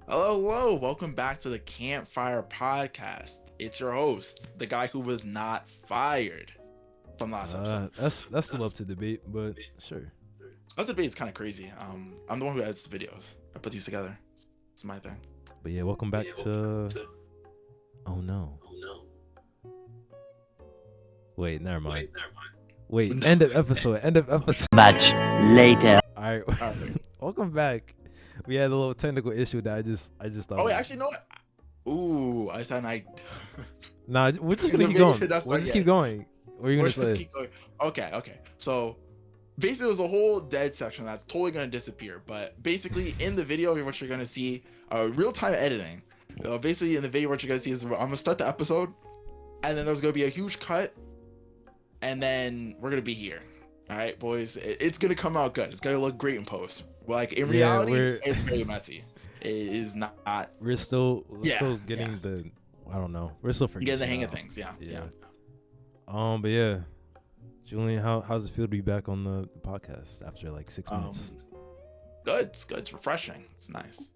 Hello, hello. Welcome back to the Campfire Podcast. It's your host, the guy who was not fired from last episode. That's still up to debate, but sure. That debate is kind of crazy. I'm the one who edits the videos. I put these together. It's my thing. But yeah, welcome back to. Oh no. Wait, never mind. Wait, end of episode. End of episode. Much later. All right. All right. Welcome back. We had a little technical issue that I just thought. Oh wait, actually, no. Ooh, I said I. Nah, we're just gonna The keep video going. should not We'll start just yet. keep going. What are you We're gonna just gonna say? keep going. Okay. So basically, there's a whole dead section that's totally gonna disappear. But basically, in the video, what you're gonna see, real-time editing. Basically, in the video, what you're gonna see is I'm gonna start the episode, and then there's gonna be a huge cut, and then we're gonna be here. All right, boys. It's gonna come out good. It's gonna look great in post. Like in reality, it's very messy. It is not. We're still Yeah, getting the. I don't know. We're still figuring Get the it hang of out. things. Yeah. But yeah, Julian, how's it feel to be back on the podcast after like 6 months? Good. It's good. It's refreshing. It's nice.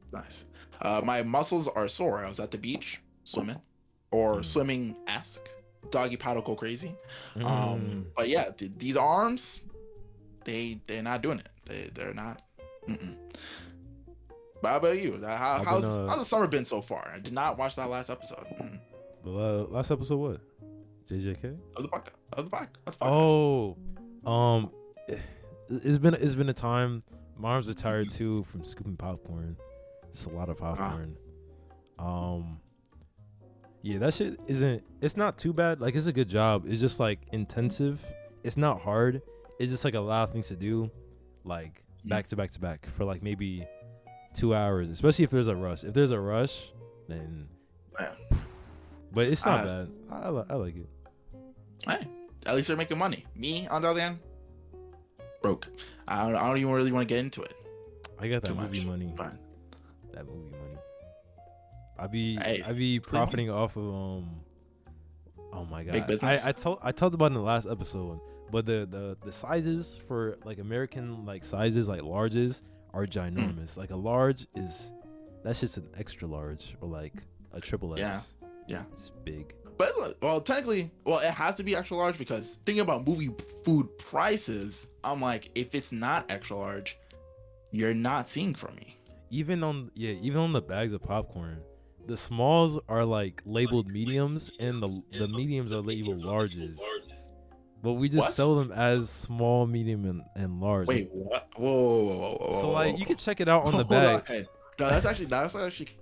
My muscles are sore. I was at the beach swimming, or swimming-esque. Doggy paddle go crazy. But yeah, these arms, they're not doing it. They're not. But how about you? How's the summer been so far? I did not watch that last episode. The last episode, what? JJK? Of the podcast. Oh, it's been a time. My arms are tired too from scooping popcorn. It's a lot of popcorn. Yeah, that shit it's not too bad. Like, it's a good job. It's just like intensive. It's not hard. It's just like a lot of things to do, like back to back for like maybe 2 hours, especially if there's a rush. If there's a rush, then Yeah. But it's not bad. I like it. Hey, at least they're making money. Me, on the other hand, broke. I don't even really want to get into it. I got that Too movie much. money. Fine. That movie money. I Hey, be it's clean money. profiting off of Oh my god. Big business? I talked about it in the last episode, but the sizes for like American like sizes, like larges, are ginormous. Like a large is that's just an extra large or like a triple X. Yeah. It's big. But technically, it has to be extra large because thinking about movie food prices, I'm like, if it's not extra large, you're not seeing from me. Even on the bags of popcorn, the smalls are like labeled mediums and the mediums are labeled larges. But we just What? sell them as small, medium, and large. Wait, what? Whoa. So like you can check it out on the Hold on, bag. hey. No, that's actually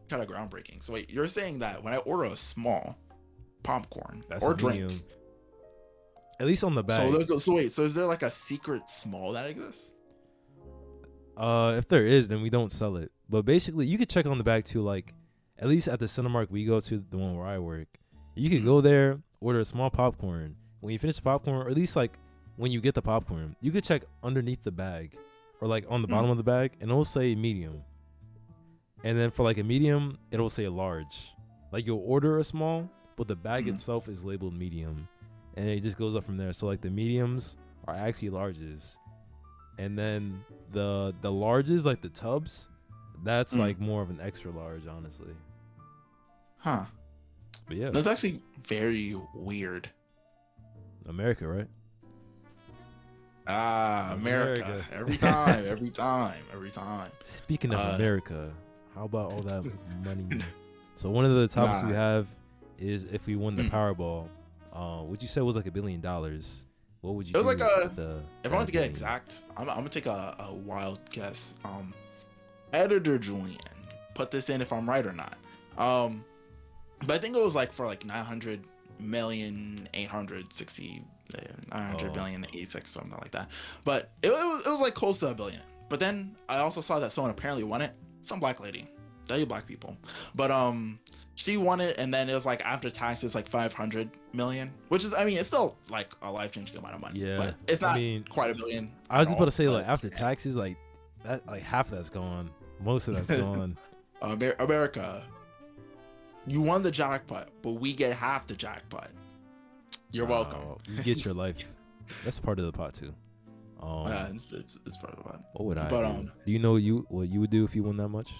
kind of groundbreaking. So wait, you're saying that when I order a small popcorn That's or a drink, medium. At least on the bag. so is there like a secret small that exists? If there is, then we don't sell it. But basically, you could check on the bag too. Like, at least at the Cinemark we go to, the one where I work, you could go there, order a small popcorn. When you finish the popcorn, or at least like when you get the popcorn, you could check underneath the bag, or like on the bottom of the bag, and it'll say medium. And then for like a medium, it'll say large. Like you'll order a small, but the bag itself is labeled medium, and it just goes up from there. So like the mediums are actually larges, and then the larges, like the tubs, that's like more of an extra large, honestly. Huh. But yeah, That's actually very weird. America, right? That's America. America. Every time. Speaking of America, how about all that money? So one of the topics we have is if we won the Powerball, what you said was like $1 billion. What would you do? It was like if I want to get billion? exact, I'm gonna take a wild guess. Editor Julian, put this in if I'm right or not. But I think it was like for like 900 million 860 900 billion 86, something like that. But it was like close to $1 billion. But then I also saw that someone apparently won it. Some black lady. Tell you black people. But she won it, and then it was like after taxes like 500 million, which is, I mean, it's still like a life-changing amount of money. Yeah, but it's not I mean, quite $1 billion. I was just about to say, but, like, after taxes, like that, like half of that's gone. Most of that's gone. America, you won the jackpot, but we get half the jackpot. You're welcome. You get your life. That's part of the pot too. Yeah, it's part of the pot. What would I But do? Do you know what you would do if you won that much?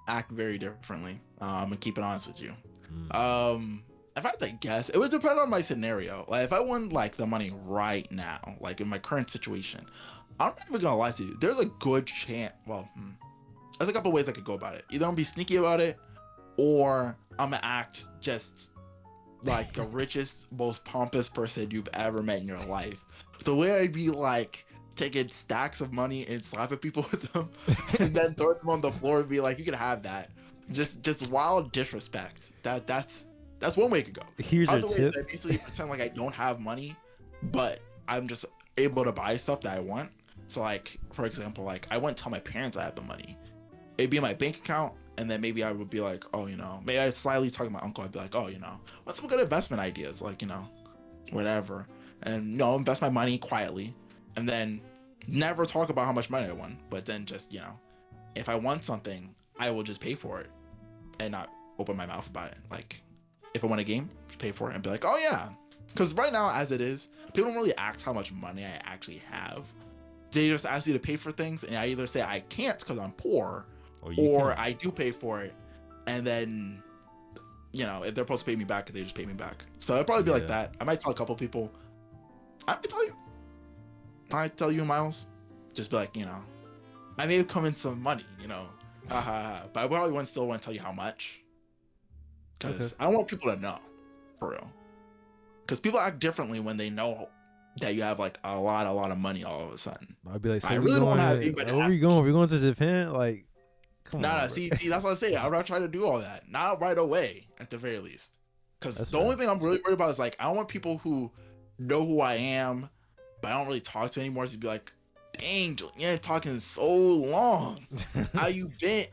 act very differently. I'm gonna keep it honest with you. Mm. If I had to guess, it would depend on my scenario. Like if I won like the money right now, like in my current situation, I'm not even gonna lie to you. There's a good chance. Well, there's a couple ways I could go about it. Either I'm gonna be sneaky about it, or I'm gonna act just like the richest, most pompous person you've ever met in your life. The way I'd be like taking stacks of money and slapping people with them, and then throwing them on the floor and be like, "You can have that." Just wild disrespect. That's one way it could go. Here's your Other way is tip. I basically pretend like I don't have money, but I'm just able to buy stuff that I want. So like, for example, like I wouldn't tell my parents I have the money. It'd be in my bank account, and then maybe I would be like, oh, maybe I slyly talk to my uncle. I'd be like, oh, what's some good investment ideas? Like, whatever. And, invest my money quietly, and then never talk about how much money I won. But then just, if I want something, I will just pay for it and not open my mouth about it. Like, if I want a game, just pay for it and be like, oh, yeah. Because right now, as it is, people don't really ask how much money I actually have. They just ask you to pay for things, and I either say I can't because I'm poor, or I do pay for it, and then, if they're supposed to pay me back, they just pay me back. So it'll probably be like that. I might tell a couple people. I might tell you, Myles. Just be like, I may have come in some money, but I probably still want to tell you how much, because I don't want people to know, for real. Because people act differently when they know that you have like a lot of money all of a sudden. I'd be like, so I really don't want to have anybody. Where we going? We're going to Japan? Like, come on. See, that's what I'm saying. I'm not trying to do all that. Not right away, at the very least. Because the only thing I'm really worried about is like, I don't want people who know who I am, but I don't really talk to anymore, to be like, dang, Julian, talking so long. How you been?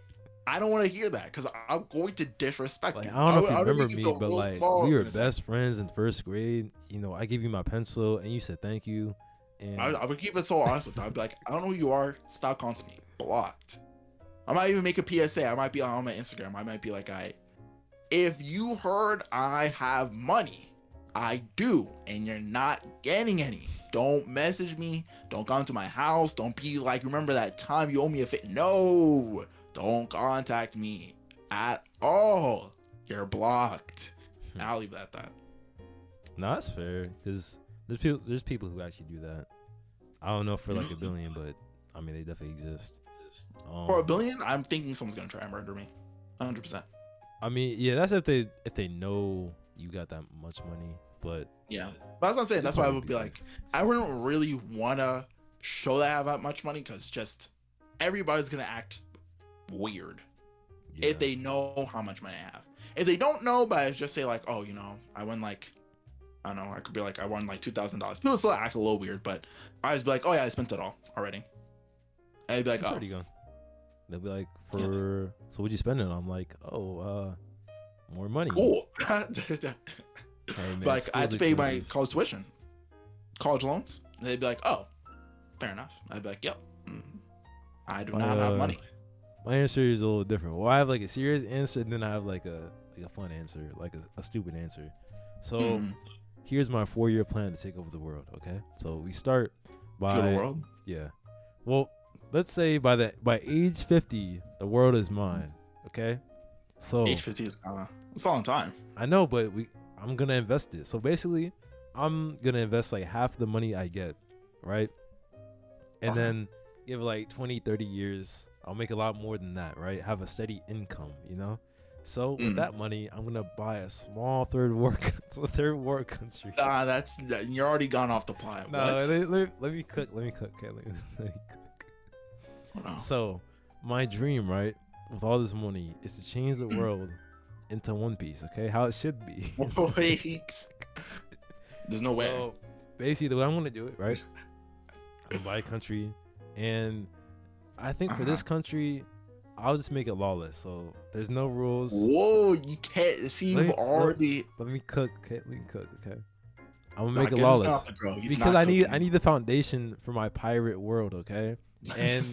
I don't want to hear that, because I'm going to disrespect you. I don't know if you remember me, but like, we were best friends in first grade. I gave you my pencil, and you said thank you. And I would keep it so honest with them. I'd be like, I don't know who you are. Stop calling me. Blocked. I might even make a PSA. I might be on my Instagram. I might be like, if you heard I have money, I do, and you're not getting any, don't message me. Don't come to my house. Don't be like, remember that time you owe me a fit? No, don't contact me at all. You're blocked. And I'll leave it at that. No, that's fair, because there's people who actually do that. I don't know for like a billion, but I mean, they definitely exist. For a billion, I'm thinking someone's gonna try and murder me, 100%. I mean, yeah, that's if they know you got that much money. But yeah, but that's what I'm saying. That's why I would be like, I wouldn't really wanna show that I have that much money, because just everybody's gonna act weird if they know how much money I have. If they don't know, but I just say like, oh, I won like, I don't know, I could be like, I won like $2,000. People still act a little weird, but I just be like, oh yeah, I spent it all already. And they'd be like, already gone. They'll be like, so what'd you spend it on? I'm like, more money. Cool. Hey, man, like, I had to pay my college tuition, college loans. And they'd be like, oh, fair enough. I'd be like, yep, I do not have money. My answer is a little different. Well, I have like a serious answer, and then I have like a fun answer, like a stupid answer. So here's my 4-year plan to take over the world. Okay, so we start by the world. Yeah. Well, let's say by age 50, the world is mine. Okay. So age 50 is it's a long time. I know, but I'm gonna invest it. So basically, I'm gonna invest like half the money I get, right? And then give like 20, 30 years. I'll make a lot more than that, right? Have a steady income, So with that money, I'm gonna buy a small third world country. Nah, you're already gone off the plot. No, let me cook. Okay, let me cook. So my dream, right, with all this money, is to change the world into one piece. Okay, how it should be. Wait, there's no way. So basically, the way I'm gonna do it, right? I'm gonna buy a country, and I think for this country, I'll just make it lawless. So there's no rules. Whoa, you can't see. You've already. Let me cook. Okay, let me cook. Okay, I'm gonna make it lawless because I need the foundation for my pirate world. Okay, and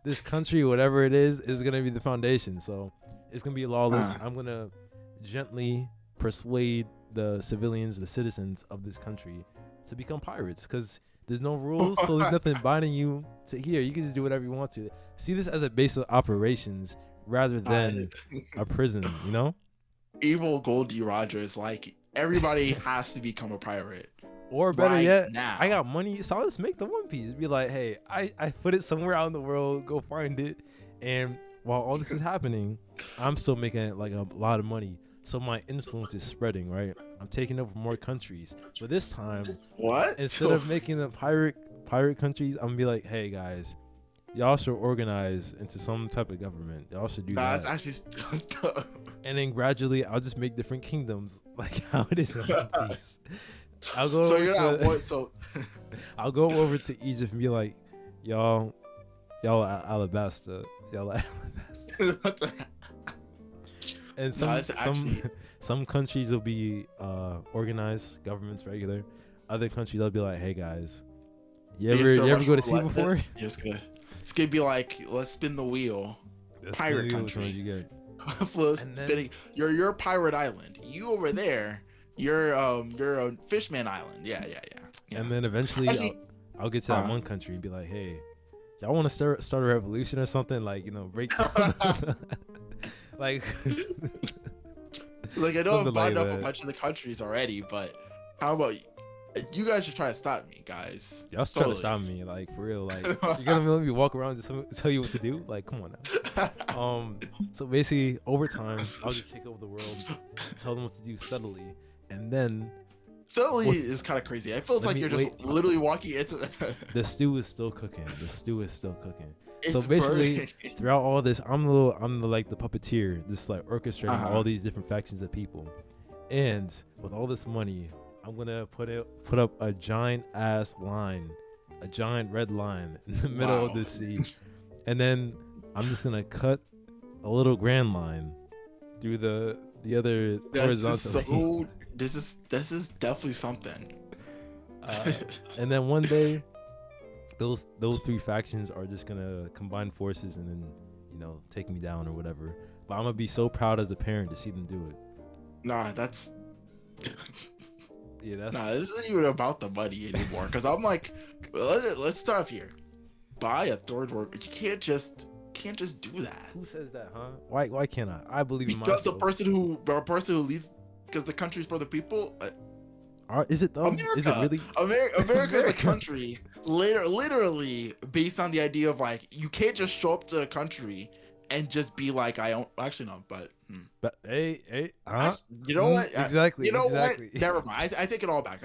this country, whatever it is gonna be the foundation. So it's gonna be lawless. I'm gonna gently persuade the civilians, the citizens of this country, to become pirates, because there's no rules, so there's nothing binding you to here. You can just do whatever you want to. See this as a base of operations rather than a prison, you know? Evil Goldie Rogers, like everybody has to become a pirate Or better right yet, I now. got money, so I'll just make the One Piece. Be like, hey, I put it somewhere out in the world, go find it. And while all this is happening, I'm still making like a lot of money. So my influence is spreading, right? I'm taking over more countries. But this time, What? instead of making the pirate countries, I'm gonna be like, hey guys, y'all should organize into some type of government. Y'all should do Nah, that's that. actually still And then gradually, I'll just make different kingdoms, like how it is in One Piece. I'll go so over you're not to one. So I'll go over to Egypt and be like, y'all Alabasta, y'all Alabasta. what the- And no, it's actually some countries will be organized, governments regular. Other countries they'll be like, hey guys, you you're just gonna ever rush go to through sea like before? this. You're just gonna. It's gonna be like, let's spin the wheel. That's Pirate literally which country. ones you get. And then- Spinning. You're pirate island. You over there. You're a fishman island. Yeah. And then eventually Actually, I'll get to that one country and be like, hey, y'all want to start a revolution or something? Like, break down like like I know something I've like bought up that. a bunch of the countries already, but how about you guys should try to stop me, guys. Y'all trying to stop me, like for real. Like you're gonna let me walk around and just tell you what to do? Like, come on now. So basically, over time, I'll just take over the world, tell them what to do subtly, and then Suddenly is kind of crazy. It feels like you're just literally walking into the stew is still cooking. it's So basically, burning. throughout all this, I'm like the puppeteer, just like orchestrating all these different factions of people, and with all this money, I'm gonna put up a giant ass line, a giant red line in the middle of the sea, and then I'm just gonna cut a little grand line through the other horizontally. So this is definitely something. And then one day, those three factions are just gonna combine forces and then take me down or whatever. But I'm gonna be so proud as a parent to see them do it. Nah, that's. Yeah, that's. Nah, this isn't even about the money anymore. Cause I'm like, let's start off here. Buy a third world. You can't just do that. Who says that, huh? Why can't I? I believe in Because myself. the person who leads, because the country's for the people. Is it though? America, Is it really? America is a country literally based on the idea of like you can't just show up to a country and just be like I don't actually no, but hey, huh? You know what? Exactly. You know exactly. what? Never mind. I take it all back.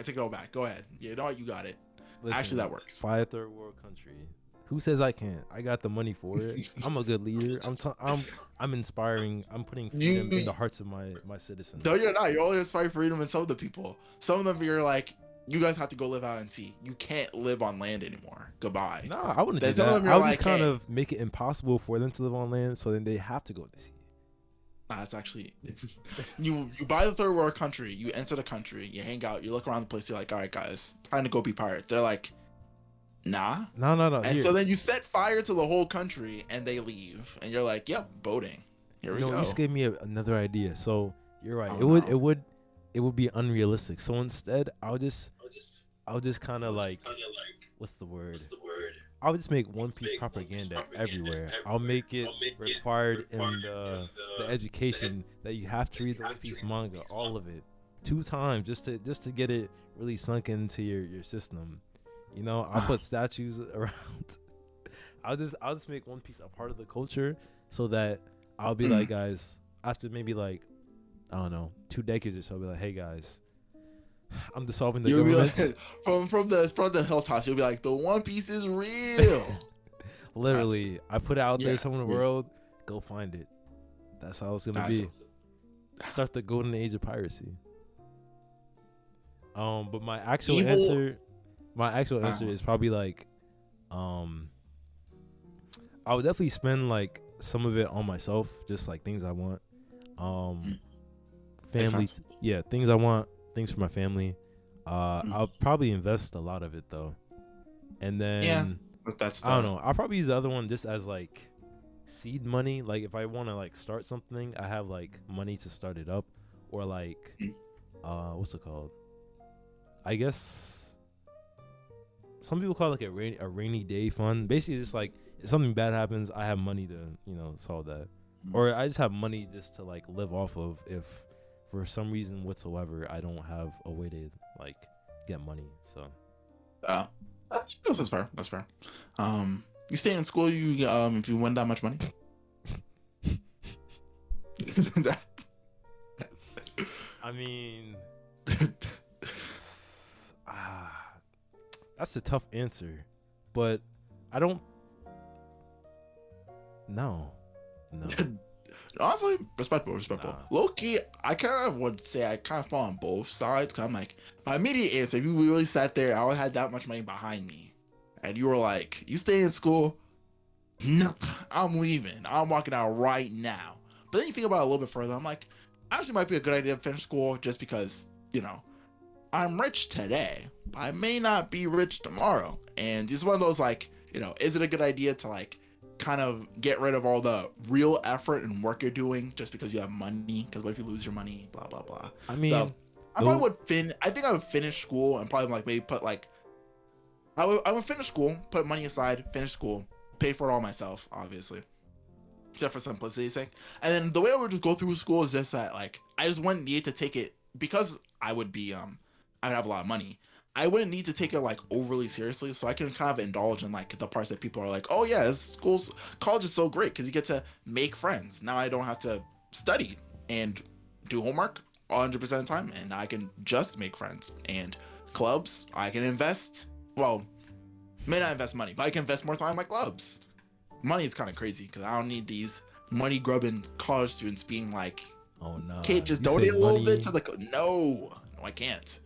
Go ahead. You know what? You got it. Listen, actually, that works. Buy a third world country. Who says I can't? I got the money for it. I'm a good leader. I'm inspiring. I'm putting freedom in the hearts of my citizens. No, you're not. You're only inspiring freedom in some of the people. Some of them you're like, you guys have to go live out in sea. You can't live on land anymore. Goodbye. No, I wouldn't do Some of that. them I'll you're just like, kind hey. of make it impossible for them to live on land, so then they have to go to sea. Nah, it's actually you buy the third world country, you enter the country, you hang out, you look around the place, you're like, all right guys, time to go be pirates. They're like, nah. No. And so then you set fire to the whole country and they leave. And you're like, yep, boating. Here we go. You just gave me another idea. So you're right. Oh, it would be unrealistic. So instead I'll just kind of like, what's the word? I'll just make One Piece propaganda everywhere. I'll make it required in the education that you have to read the One Piece manga, all of it, 2 times, just to get it really sunk into your system. I'll put statues around. I'll just make One Piece a part of the culture, so that I'll be like, guys, after maybe like, I don't know, 2 decades or so, I'll be like, hey guys, I'm dissolving the government. Like, from the hilltops, you'll be like, the One Piece is real. Literally, I put it out there somewhere in the world. Go find it. That's how it's gonna be. Start the golden age of piracy. But my actual answer is probably like, I would definitely spend like some of it on myself, just like things I want. Family, yeah, things I want. Things for my family. I'll probably invest a lot of it though, and then I don't know. I'll probably use the other one just as like seed money. Like if I want to like start something, I have like money to start it up, or like what's it called? I guess some people call it like a rainy day fund. Basically, just like if something bad happens, I have money to solve that. or I just have money just to like live off of if for some reason whatsoever I don't have a way to like get money. So That's fair. That's fair. You stay in school. You if you win that much money. I mean, that's a tough answer, but I don't. No. Honestly, respectable. Nah. Low key, I kind of would say I kind of fall on both sides. Cause I'm like, my immediate answer, if you really sat there, I would had that much money behind me, and you were like, you stay in school. No, I'm leaving. I'm walking out right now. But then you think about it a little bit further. I'm like, actually, might be a good idea to finish school just because, I'm rich today, but I may not be rich tomorrow. And it's one of those like, is it a good idea to like kind of get rid of all the real effort and work you're doing just because you have money? Because what if you lose your money? Blah blah blah. I mean, so I probably would I think I would finish school and probably like maybe put like I would finish school, put money aside, finish school, pay for it all myself, obviously, just for simplicity's sake. And then the way I would just go through school is just that like I just wouldn't need to take it because I would have a lot of money. I wouldn't need to take it like overly seriously, so I can kind of indulge in like the parts that people are like, oh yeah, college is so great because you get to make friends. Now I don't have to study and do homework 100% of the time, and I can just make friends. And clubs, I can invest. Well, may not invest money, but I can invest more time in my clubs. Money is kind of crazy because I don't need these money grubbing college students being like, oh no, can't just donate a little bit to the no, I can't.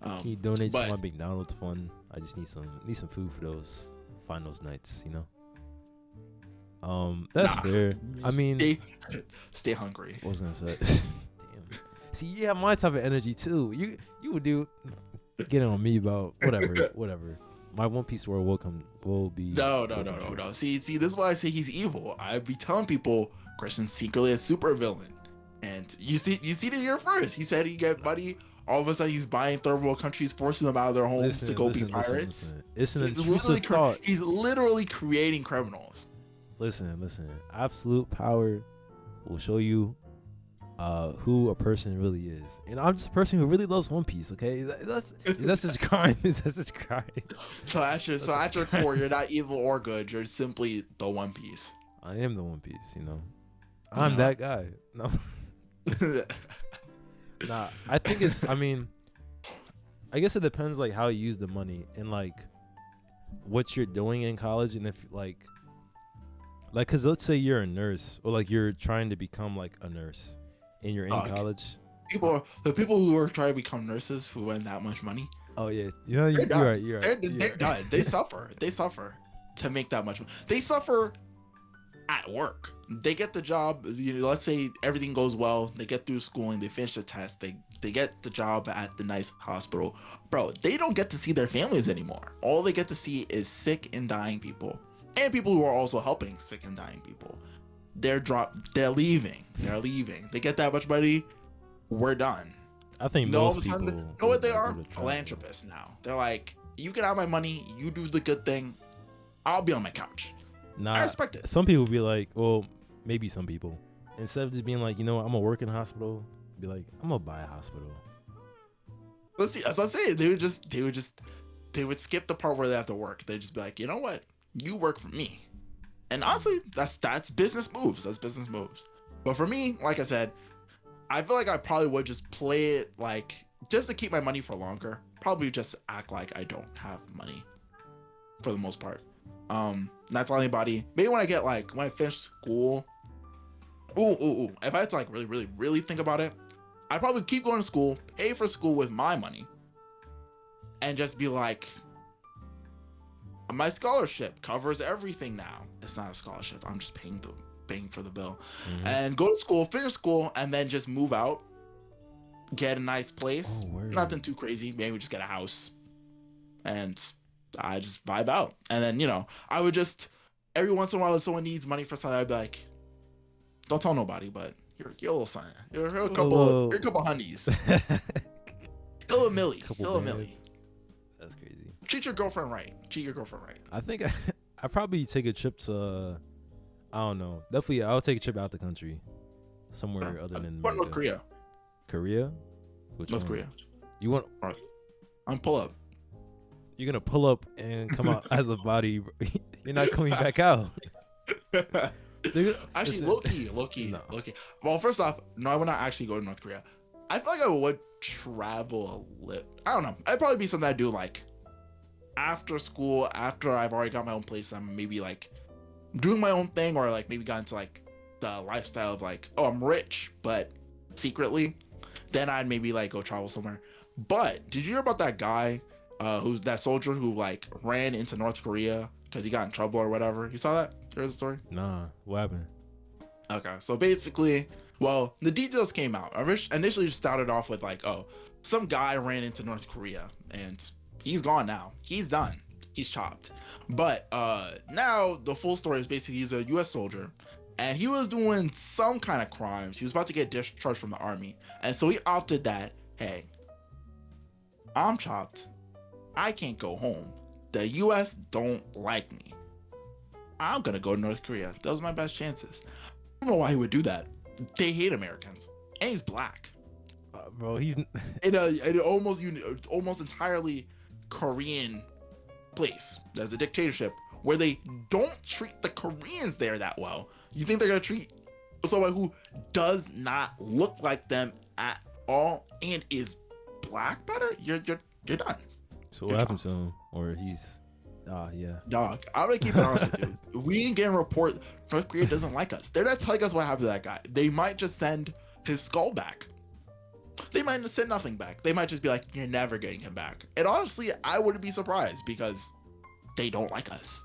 Can you donate to my McDonald's fund? I just need some food for those finals nights, That's fair. I mean, stay hungry. What was I gonna say? Damn. See, you have my type of energy too. You would get on me about whatever. My One Piece world will be. No. See, this is why I say he's evil. I'd be telling people Christian's secretly a super villain, and you see it here first. He said he get money. All of a sudden, he's buying third world countries, forcing them out of their homes to go be pirates. Listen. It's an intrusive thought. He's literally creating criminals. Listen. Absolute power will show you who a person really is. And I'm just a person who really loves One Piece, okay? Is that such crime? Is that such crime? So at your core, you're not evil or good. You're simply the One Piece. I am the One Piece, I'm that guy. No. Nah, I think I guess it depends like how you use the money and like what you're doing in college, and if like because let's say you're a nurse or like you're trying to become like a nurse and you're in college. The people who are trying to become nurses who win that much money. Oh yeah, you're right. They're done. They suffer to make that much money. They suffer at work. They get the job, let's say everything goes well, they get through schooling, they finish the test, they get the job at the nice hospital. Bro, they don't get to see their families anymore. All they get to see is sick and dying people. And people who are also helping sick and dying people. They're leaving. They get that much money, we're done. I think most people know what they are? Philanthropists now. They're like, you get out my money, you do the good thing, I'll be on my couch. Nah, I respect it. Some people be like, well, maybe some people, instead of just being like, I'm gonna work in a hospital, be like, I'm gonna buy a hospital. Let's see. As I say, they would skip the part where they have to work. They'd just be like, you know what? You work for me. And honestly, that's business moves. But for me, like I said, I feel like I probably would just play it like just to keep my money for longer. Probably just act like I don't have money for the most part. Not tell anybody. Maybe when I finish school. Ooh. If I had to like really think about it, I'd probably keep going to school, pay for school with my money, and just be like, my scholarship covers everything now. It's not a scholarship. I'm just paying for the bill. Mm-hmm. And go to school, finish school, and then just move out. Get a nice place. Nothing too crazy. Maybe just get a house. And I just vibe out. And then, I would just, every once in a while, if someone needs money for something, I'd be like, don't tell nobody, but you're a little son. You're a couple honeys. Kill a millie. That's crazy. Treat your girlfriend right. I think I probably take a trip to I don't know. Definitely, I'll take a trip out the country, somewhere other than What North America. Korea? Korea? Which North one? Korea. You want? All right. I'm pull up. You're gonna pull up and come out as a body. You're not coming back out. Actually, listen, low key. No. Well, first off, no, I would not actually go to North Korea. I feel like I would travel a little. I don't know. It'd probably be something I do like after school, after I've already got my own place. I'm maybe like doing my own thing, or like maybe got into like the lifestyle of like, oh, I'm rich, but secretly. Then I'd maybe like go travel somewhere. But did you hear about that guy, who's that soldier who like ran into North Korea because he got in trouble or whatever? You saw that? Here's the story. Nah, what happened? Okay, so basically, well, the details came out. Initially, just started off with like, oh, some guy ran into North Korea and he's gone now. He's done. He's chopped. But now the full story is basically he's a U.S. soldier, and he was doing some kind of crimes. He was about to get discharged from the army, and so he opted that, hey, I'm chopped. I can't go home. The U.S. don't like me. I'm gonna go to North Korea. Those are my best chances. I don't know why he would do that. They hate Americans, and he's black. Bro, he's In a almost entirely Korean place. There's a dictatorship where they don't treat the Koreans there that well. You think they're gonna treat someone who does not look like them at all and is black better? You're done. So what happened to him? Or he's yeah. Dog, I'm gonna keep it honest with you. We didn't get a report North Korea doesn't like us. They're not telling us what happened to that guy. They might just send his skull back. They might send nothing back. They might just be like, you're never getting him back. And honestly, I wouldn't be surprised because they don't like us.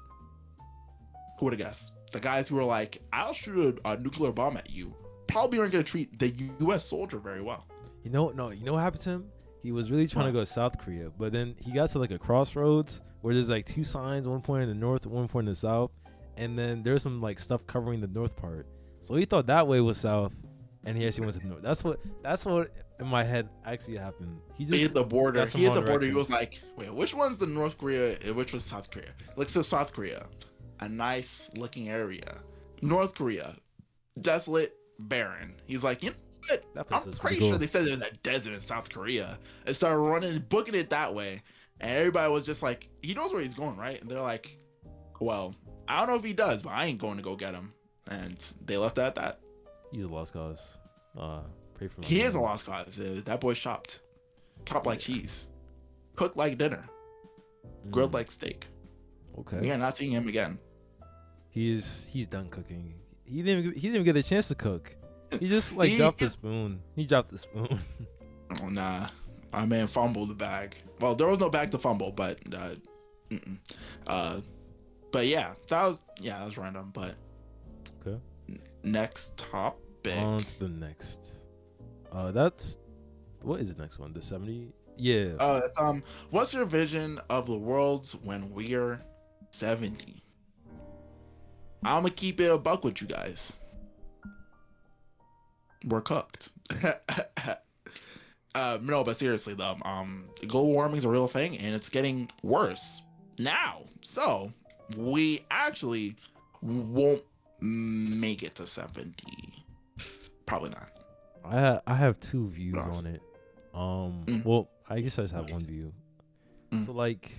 Who would have guessed? The guys who were like, I'll shoot a nuclear bomb at you, probably aren't gonna treat the US soldier very well. You know what happened to him? He was really trying to go to South Korea, but then he got to like a crossroads where there's like two signs, one point in the north, one point in the south, and then there's some like stuff covering the north part. So he thought that way was south, and he actually went to the north. That's what in my head actually happened. He He hit the border. He hit the border. He directions. was like, wait, which one's the North Korea and which was South Korea? Looks to South Korea. A nice looking area. North Korea, desolate, barren. He's like, you know what? That place I'm is pretty pretty sure cool. they said there's a desert in South Korea. And started running, booking it that way. And everybody was just like, he knows where he's going, right? And they're like, well, I don't know if he does, but I ain't going to go get him. And they left it at that. He's a lost cause. Pray for him. He is a lost cause. That boy's chopped. Chopped like cheese. Cooked like dinner. Grilled like steak. Okay. We are not seeing him again. He's done cooking. He didn't even get a chance to cook. He just like dropped the spoon. He dropped the spoon. Oh, nah. My man fumbled the bag. Well, there was no bag to fumble, but but yeah, that was random. But Okay. Next topic. On to the next. That's what is the next one? The 70? Yeah. It's what's your vision of the world when we're 70? I'm gonna keep it a buck with you guys. We're cooked. No, but seriously though, global warming is a real thing, and it's getting worse now. So we actually won't make it to 70. Probably not. I have two views Nice. on it. Well, I guess I just have one view. So like,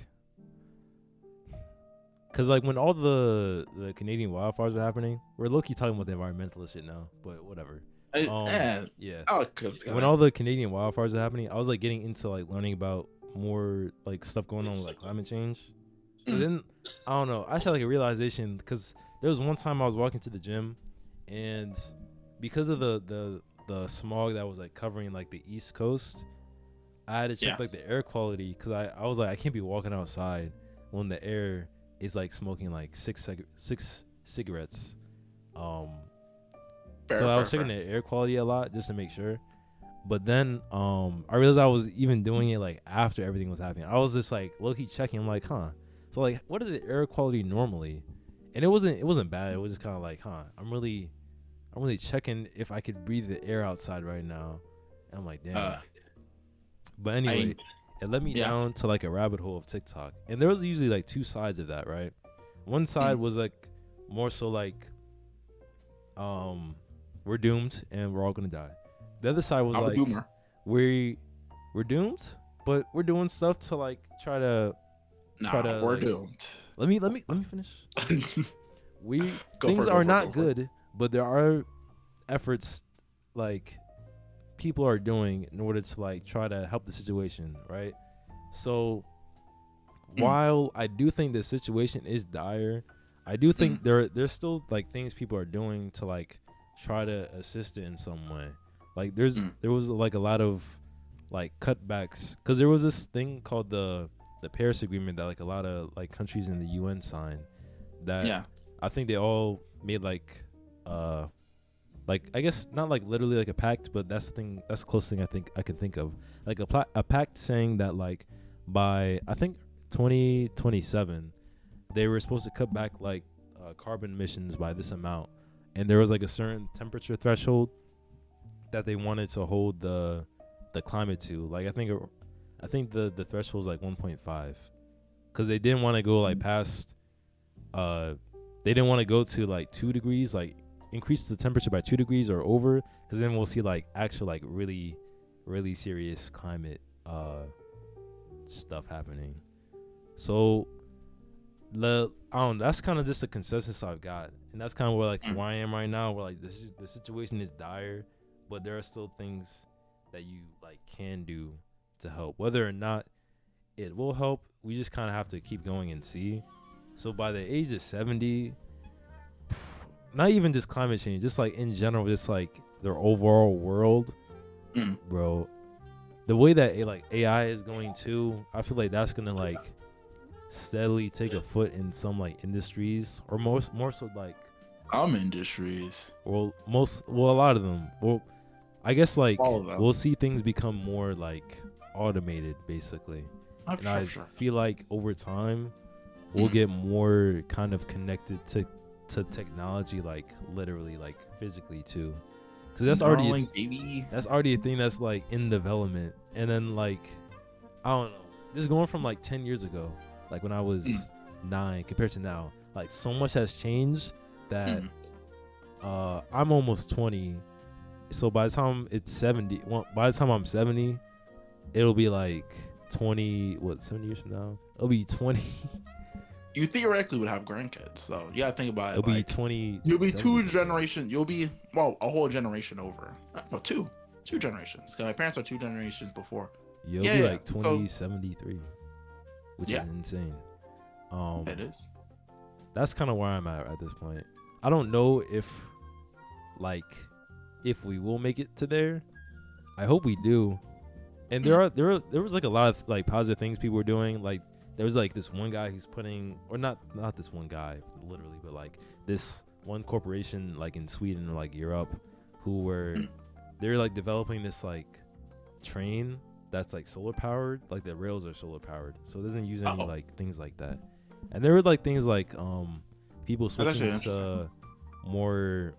cause like when all the Canadian wildfires were happening, we're low-key talking about the environmentalist shit now, but whatever. Yeah. When all the Canadian wildfires were happening, I was like getting into like learning about more like stuff going on with like climate change. But then I don't know. I just had like a realization because there was one time I was walking to the gym, and because of the smog that was like covering like the East Coast, I had to check like the air quality because I was like I can't be walking outside when the air is like smoking like six cigarettes. So I was checking the air quality a lot just to make sure. But then I realized I was even doing it like after everything was happening. I was just like low-key checking. I'm like, huh. So like, what is the air quality normally? And it wasn't bad. It was just kind of like, huh. I'm really checking if I could breathe the air outside right now. And I'm like, damn. But anyway, it led me down to like a rabbit hole of TikTok. And there was usually like two sides of that, right? One side was like more so like we're doomed and we're all gonna die. The other side was I'm a like, doomer. we're doomed, but we're doing stuff to like try to Nah, we're like, doomed. let me finish. We Go for things it. Go are for it. not Go for it. good, but there are efforts like people are doing in order to like try to help the situation, right? So Mm, while I do think the situation is dire, I do mm, think there's still like things people are doing to like try to assist it in some way. Like mm. there was like a lot of like cutbacks because there was this thing called the Paris Agreement that like a lot of like countries in the UN signed that Yeah. I think they all made like I guess not like literally like a pact, but that's the thing. That's the closest thing I think I can think of. Like a pact saying that like by I think 2027 they were supposed to cut back like carbon emissions by this amount, and there was like a certain temperature threshold that they wanted to hold the climate to. Like I think the threshold is like 1.5 because they didn't want to go like Mm. past they didn't want to go to like 2 degrees, like increase the temperature by 2 degrees or over, because then we'll see like actual like really serious climate stuff happening. So I don't know, that's kind of just the consensus I've got, and that's kind of Mm. where I am right now. Where like the situation is dire, but there are still things that you like can do to help. Whether or not it will help, we just kind of have to keep going and see. So by the age of 70, not even just climate change, just like in general, just like their overall world, Mm. bro. The way that like AI is going too, I feel like that's gonna like steadily take a foot in some like industries, or more so like Some industries. a lot of them. Well, I guess like All of them. we'll see things become more like automated, basically. Oh, And I sure. feel like over time we'll Mm. get more kind of connected to technology, like literally, like physically too, because Neuralink, baby. that's already a thing that's like in development. And then like I don't know, just going from like 10 years ago, like when I was 9 compared to now, like so much has changed that Mm. I'm almost 20. So by the time it's 70, well, by the time I'm 70, it'll be like 70 years from now, it'll be 20. You theoretically would have grandkids, so you gotta think about it. It'll be Like 20. you'll be two generations. You'll be a whole generation over. No, two generations. 'Cause my parents are two generations before. Yeah, it'll Yeah, be yeah. like So 2073, which yeah, is insane. it is. That's kind of where I'm at this point. I don't know like if we will make it to there. I hope we do. And there was like a lot of like positive things people were doing. Like there was like this one guy who's putting, or not this one guy literally, but like this one corporation like in Sweden or like Europe, who were they're like developing this like train that's like solar powered. Like the rails are solar powered, so it doesn't use any Oh, like things like that. And there were like things like people that's actually switching to interesting. more,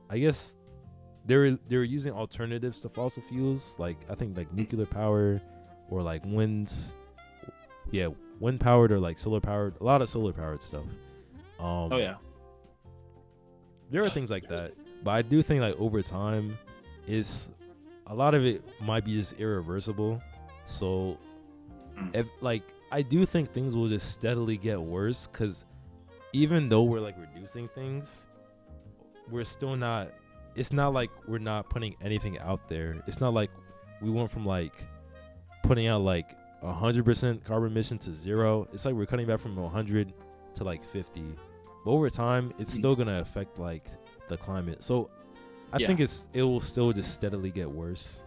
I guess they were using alternatives to fossil fuels, like I think like nuclear power or like wind powered or like solar powered, a lot of solar powered stuff. Oh yeah. There are things like that, but I do think like over time is a lot of it might be just irreversible. So Mm. if like I do think things will just steadily get worse, because even though we're like reducing things, we're still not, it's not like we're not putting anything out there. It's not like we went from like putting out like 100% carbon emission to 0. It's like we're cutting back from 100 to like 50. But over time, it's still gonna affect like the climate. So I Yeah. think it will still just steadily get worse.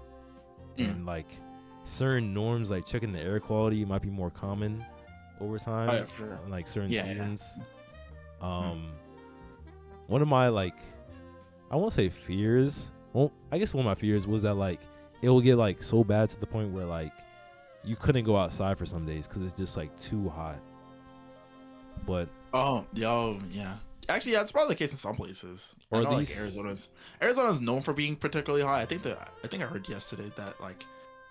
Mm. And like certain norms, like checking the air quality, might be more common over time. Oh, yeah, for sure. In, like certain Yeah, yeah. seasons. One of my like, I won't say fears. Well, I guess one of my fears was that like it will get like so bad to the point where like you couldn't go outside for some days because it's just like too hot. But Oh, yeah. Actually, yeah, it's probably the case in some places. Or I at know, like least- Arizona's known for being particularly hot. I think I heard yesterday that like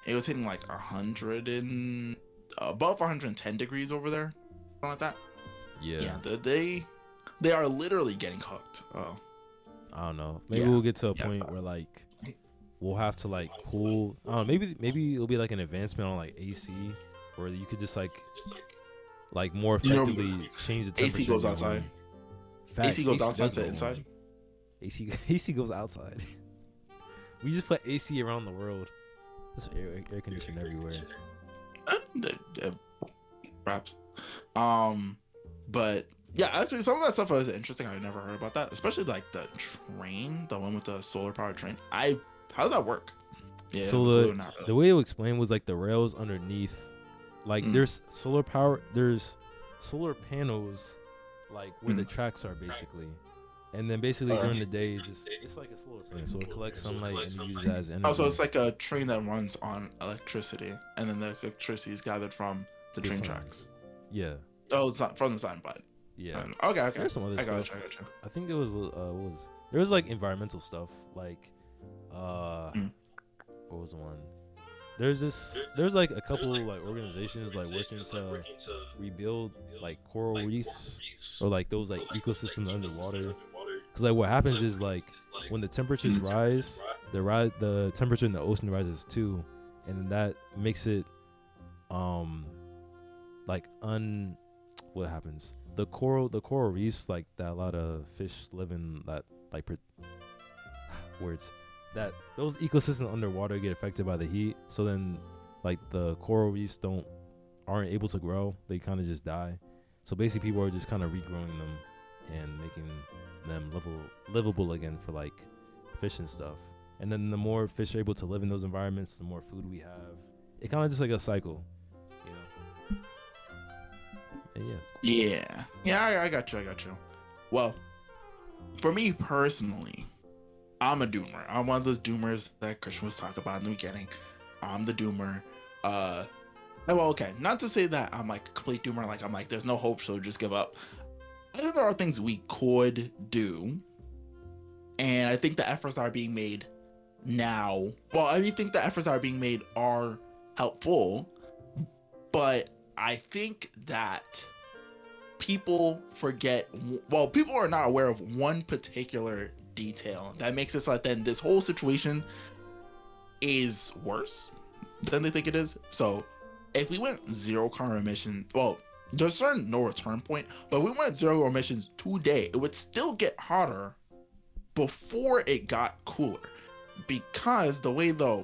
it was hitting like 100 and above 110 degrees over there, something like that. yeah. Yeah, they are literally getting cooked. Oh, I don't know. Maybe Yeah. we'll get to a Yeah, it's point fine. where like we'll have to like cool. I don't know, maybe it'll be like an advancement on like AC, where you could just like more You know, effectively change the AC temperature in goes your outside. home. AC Facts. goes AC outside does to go home. inside. AC goes outside. We just put AC around the world. There's air conditioning everywhere. Perhaps. But yeah, actually, some of that stuff was interesting. I never heard about that, especially like the train, the one with the solar powered train. How does that work? Yeah, So clue or not the really. way it was explained was like the rails underneath, like Mm. there's solar panels, like where the Mm. tracks are basically, and then basically during the day, it's like a solar panel, so it collects sunlight and it uses that as Oh, so energy. it's like a train that runs on electricity, and then the electricity is gathered from the The train sun. tracks. Yeah, Oh, it's not from the sun, but yeah. okay, okay. There's some other I got stuff. you. I got you. I think there was there was like environmental stuff like Mm. what was the one? There's like a couple like organizations like working to rebuild like coral reefs or like those like ecosystems underwater. Cause like what happens is like when the temperatures rise, the temperature in the ocean rises too, and then that makes it like what happens? The coral reefs like that a lot of fish live in that like words that those ecosystems underwater get affected by the heat, so then like the coral reefs aren't able to grow, they kind of just die. So basically people are just kind of regrowing them and making them livable again for like fish and stuff. And then the more fish are able to live in those environments, the more food we have. It kind of just like a cycle, you know. And Yeah, I got you. I got you. Well, for me personally, I'm a doomer. I'm one of those doomers that Christian was talking about in the beginning. I'm the doomer. Well, okay, not to say that I'm like a complete doomer, like I'm like there's no hope, so just give up. I think there are things we could do, and I think the efforts that are being made now. Well, I think the efforts that are being made are helpful, but I think that people forget. Well, people are not aware of one particular detail that makes it so that then this whole situation is worse than they think it is. So if we went zero carbon emissions, well, there's a certain no return point, but if we went zero emissions today, it would still get hotter before it got cooler, because the way the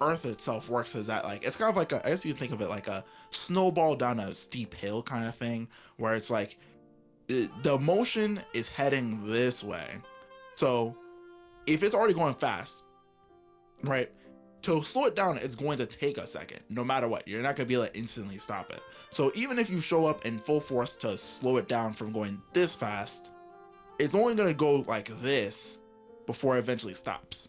earth itself works is that like it's kind of like I guess you think of it like a snowball down a steep hill kind of thing, where it's like the motion is heading this way. So if it's already going fast, right, to slow it down, it's going to take a second, no matter what. You're not going to be able to instantly stop it. So even if you show up in full force to slow it down from going this fast, it's only going to go like this before it eventually stops.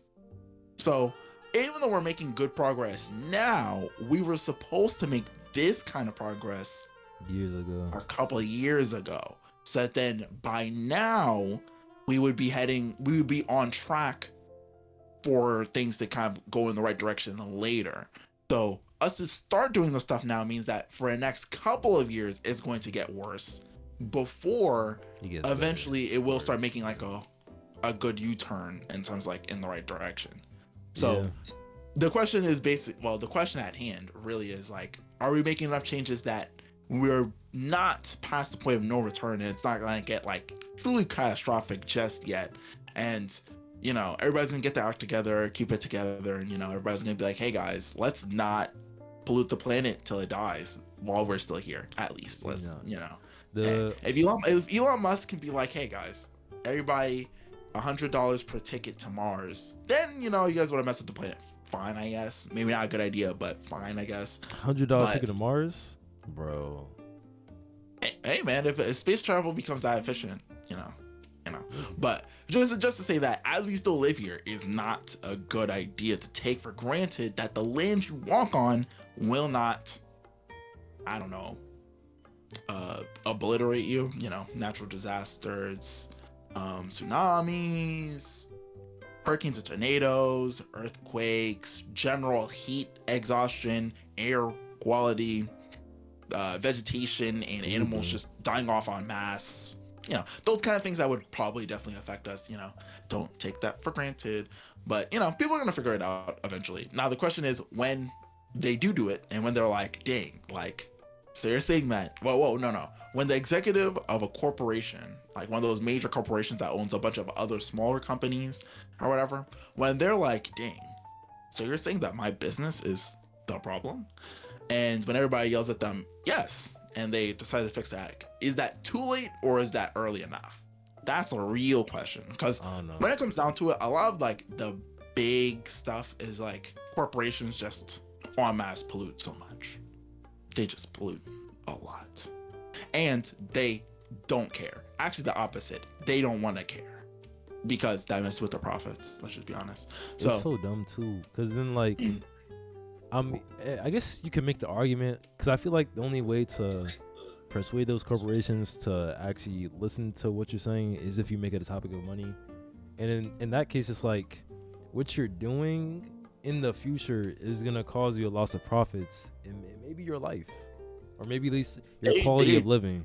So even though we're making good progress now, we were supposed to make this kind of progress years ago. a couple of years ago, so that then by now we would be on track for things to kind of go in the right direction later. So us to start doing this stuff now means that for the next couple of years it's going to get worse before eventually it will start making like a good U-turn in terms like in the right direction. So the question is the question at hand really is like, are we making enough changes that we're not past the point of no return and it's not going to get like truly catastrophic just yet? And you know, everybody's gonna get their act together, keep it together, and you know, everybody's gonna be like, hey guys, let's not pollute the planet till it dies while we're still here. At least let's if Elon Musk can be like, hey guys, everybody $100 per ticket to Mars, then you know, you guys want to mess with the planet, fine, I guess. Maybe not a good idea, but fine, I guess. $100 ticket to Mars, bro. Hey man, if space travel becomes that efficient, you know. But just to say that as we still live here is not a good idea to take for granted that the land you walk on will not, I don't know, obliterate you. You know, natural disasters, tsunamis, hurricanes and tornadoes, earthquakes, general heat exhaustion, air quality, vegetation and animals just dying off en masse. those kind of things that would probably definitely affect us. Don't take that for granted. But people are gonna figure it out eventually. Now the question is when they do it, and when they're like, dang, like, so you're saying that, whoa, no. When the executive of a corporation, like one of those major corporations that owns a bunch of other smaller companies or whatever, when they're like, dang, so you're saying that my business is the problem? And when everybody yells at them, yes, and they decide to fix that, is that too late or is that early enough? That's the real question. Because when it comes down to it, a lot of like the big stuff is like corporations just en masse pollute so much. They just pollute a lot. And they don't care. Actually, the opposite. They don't want to care because that messes with their profits. Let's just be honest. So it's so dumb too. Because then, like, I guess you can make the argument. Because I feel like the only way to persuade those corporations to actually listen to what you're saying is if you make it a topic of money. And in that case, it's like what you're doing in the future is gonna cause you a loss of profits and maybe your life, or maybe at least your quality of living.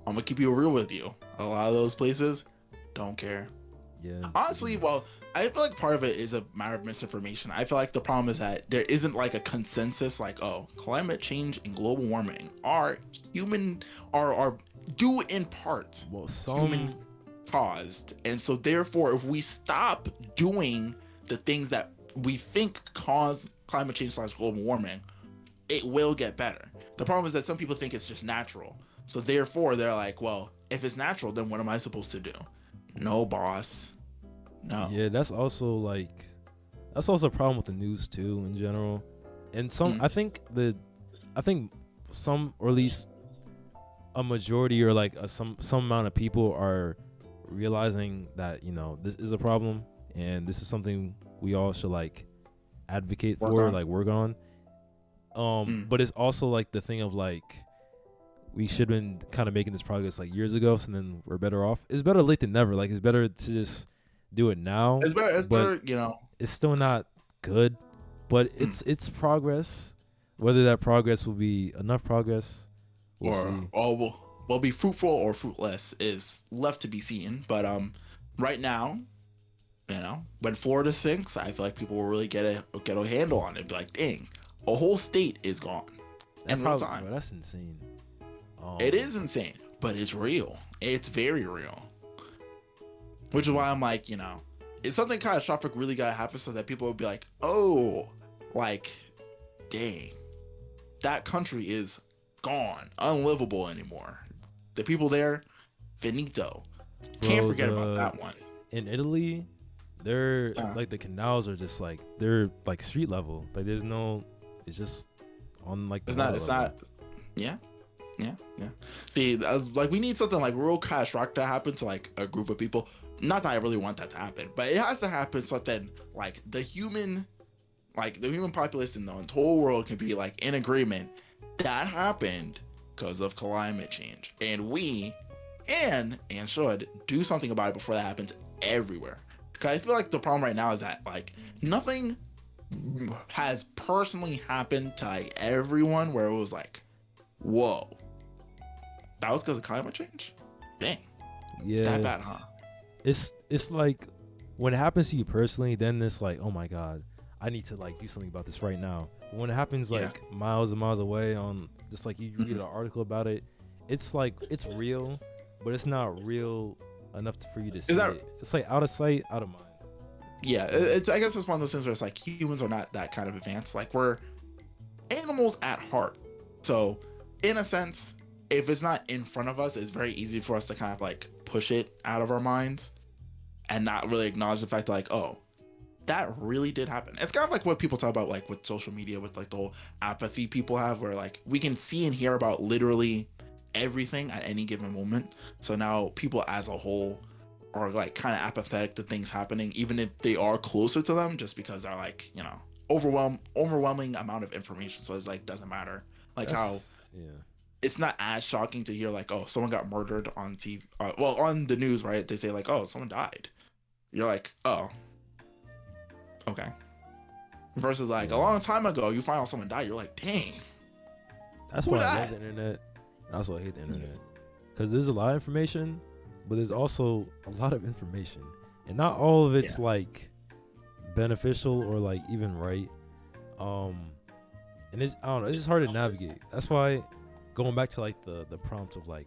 I'm gonna keep you real with you. A lot of those places don't care. Yeah. Honestly, well, I feel like part of it is a matter of misinformation. I feel like the problem is that there isn't like a consensus, like, oh, climate change and global warming are due in part human caused, and so therefore, if we stop doing the things that we think cause climate change / global warming, it will get better. The problem is that some people think it's just natural. So therefore, they're like, well, if it's natural, then what am I supposed to do? No, boss. No. Yeah, that's also a problem with the news too in general. And I think some, or at least a majority, or like some amount of people are realizing that, this is a problem and this is something we all should like advocate for, like work on. But it's also like the thing of like we should have been kind of making this progress like years ago, so then we're better off. It's better late than never. Like it's better to just do it now. It's better, It's still not good, but it's progress. Whether that progress will be enough progress, we'll see. Or will be fruitful or fruitless is left to be seen. But right now, when Florida sinks, I feel like people will really get a handle on it. Be like, dang, a whole state is gone in real time. Bro, that's insane. It is insane, but it's real. It's very real. Which is why I'm like, if something catastrophic really gotta happen so that people will be like, oh, like, dang, that country is gone, unlivable anymore. The people there, finito. Can't forget about that one. In Italy, they're like the canals are just like they're like street level. Like there's no, it's just on like the it's not. Yeah. See, like we need something like real catastrophic to happen to like a group of people. Not that I really want that to happen, but it has to happen so that then like the human populace in the whole world can be like in agreement. That happened because of climate change, and we and should do something about it before that happens everywhere. Because I feel like the problem right now is that like nothing has personally happened to like everyone where it was like, whoa, that was because of climate change. Dang, yeah, it's that bad, huh? It's like when it happens to you personally, then it's like, oh my god, I need to like do something about this right now. But when it happens like miles and miles away, on just like you read an article about it, it's like it's real, but it's not real enough for you to see it. It's like out of sight, out of mind. Yeah, I guess it's one of those things where it's like humans are not that kind of advanced. Like we're animals at heart. So in a sense, if it's not in front of us, it's very easy for us to kind of like push it out of our minds and not really acknowledge the fact that like, oh, that really did happen. It's kind of like what people talk about like with social media, with like the whole apathy people have, where like we can see and hear about literally everything at any given moment. So now people as a whole are like kind of apathetic to things happening, even if they are closer to them, just because they're like, overwhelming amount of information. So it's like doesn't matter. Like it's not as shocking to hear like, oh, someone got murdered on TV. On the news, right? They say like, oh, someone died. You're like, oh, okay. Versus like a long time ago, you find out someone died. You're like, dang. That's why I love the internet. I also hate the internet because there's a lot of information, but there's also a lot of information, and not all of it's Yeah. like beneficial or like even right. Um, and it's I don't know, it's just hard to navigate. That's why going back to like the prompt of like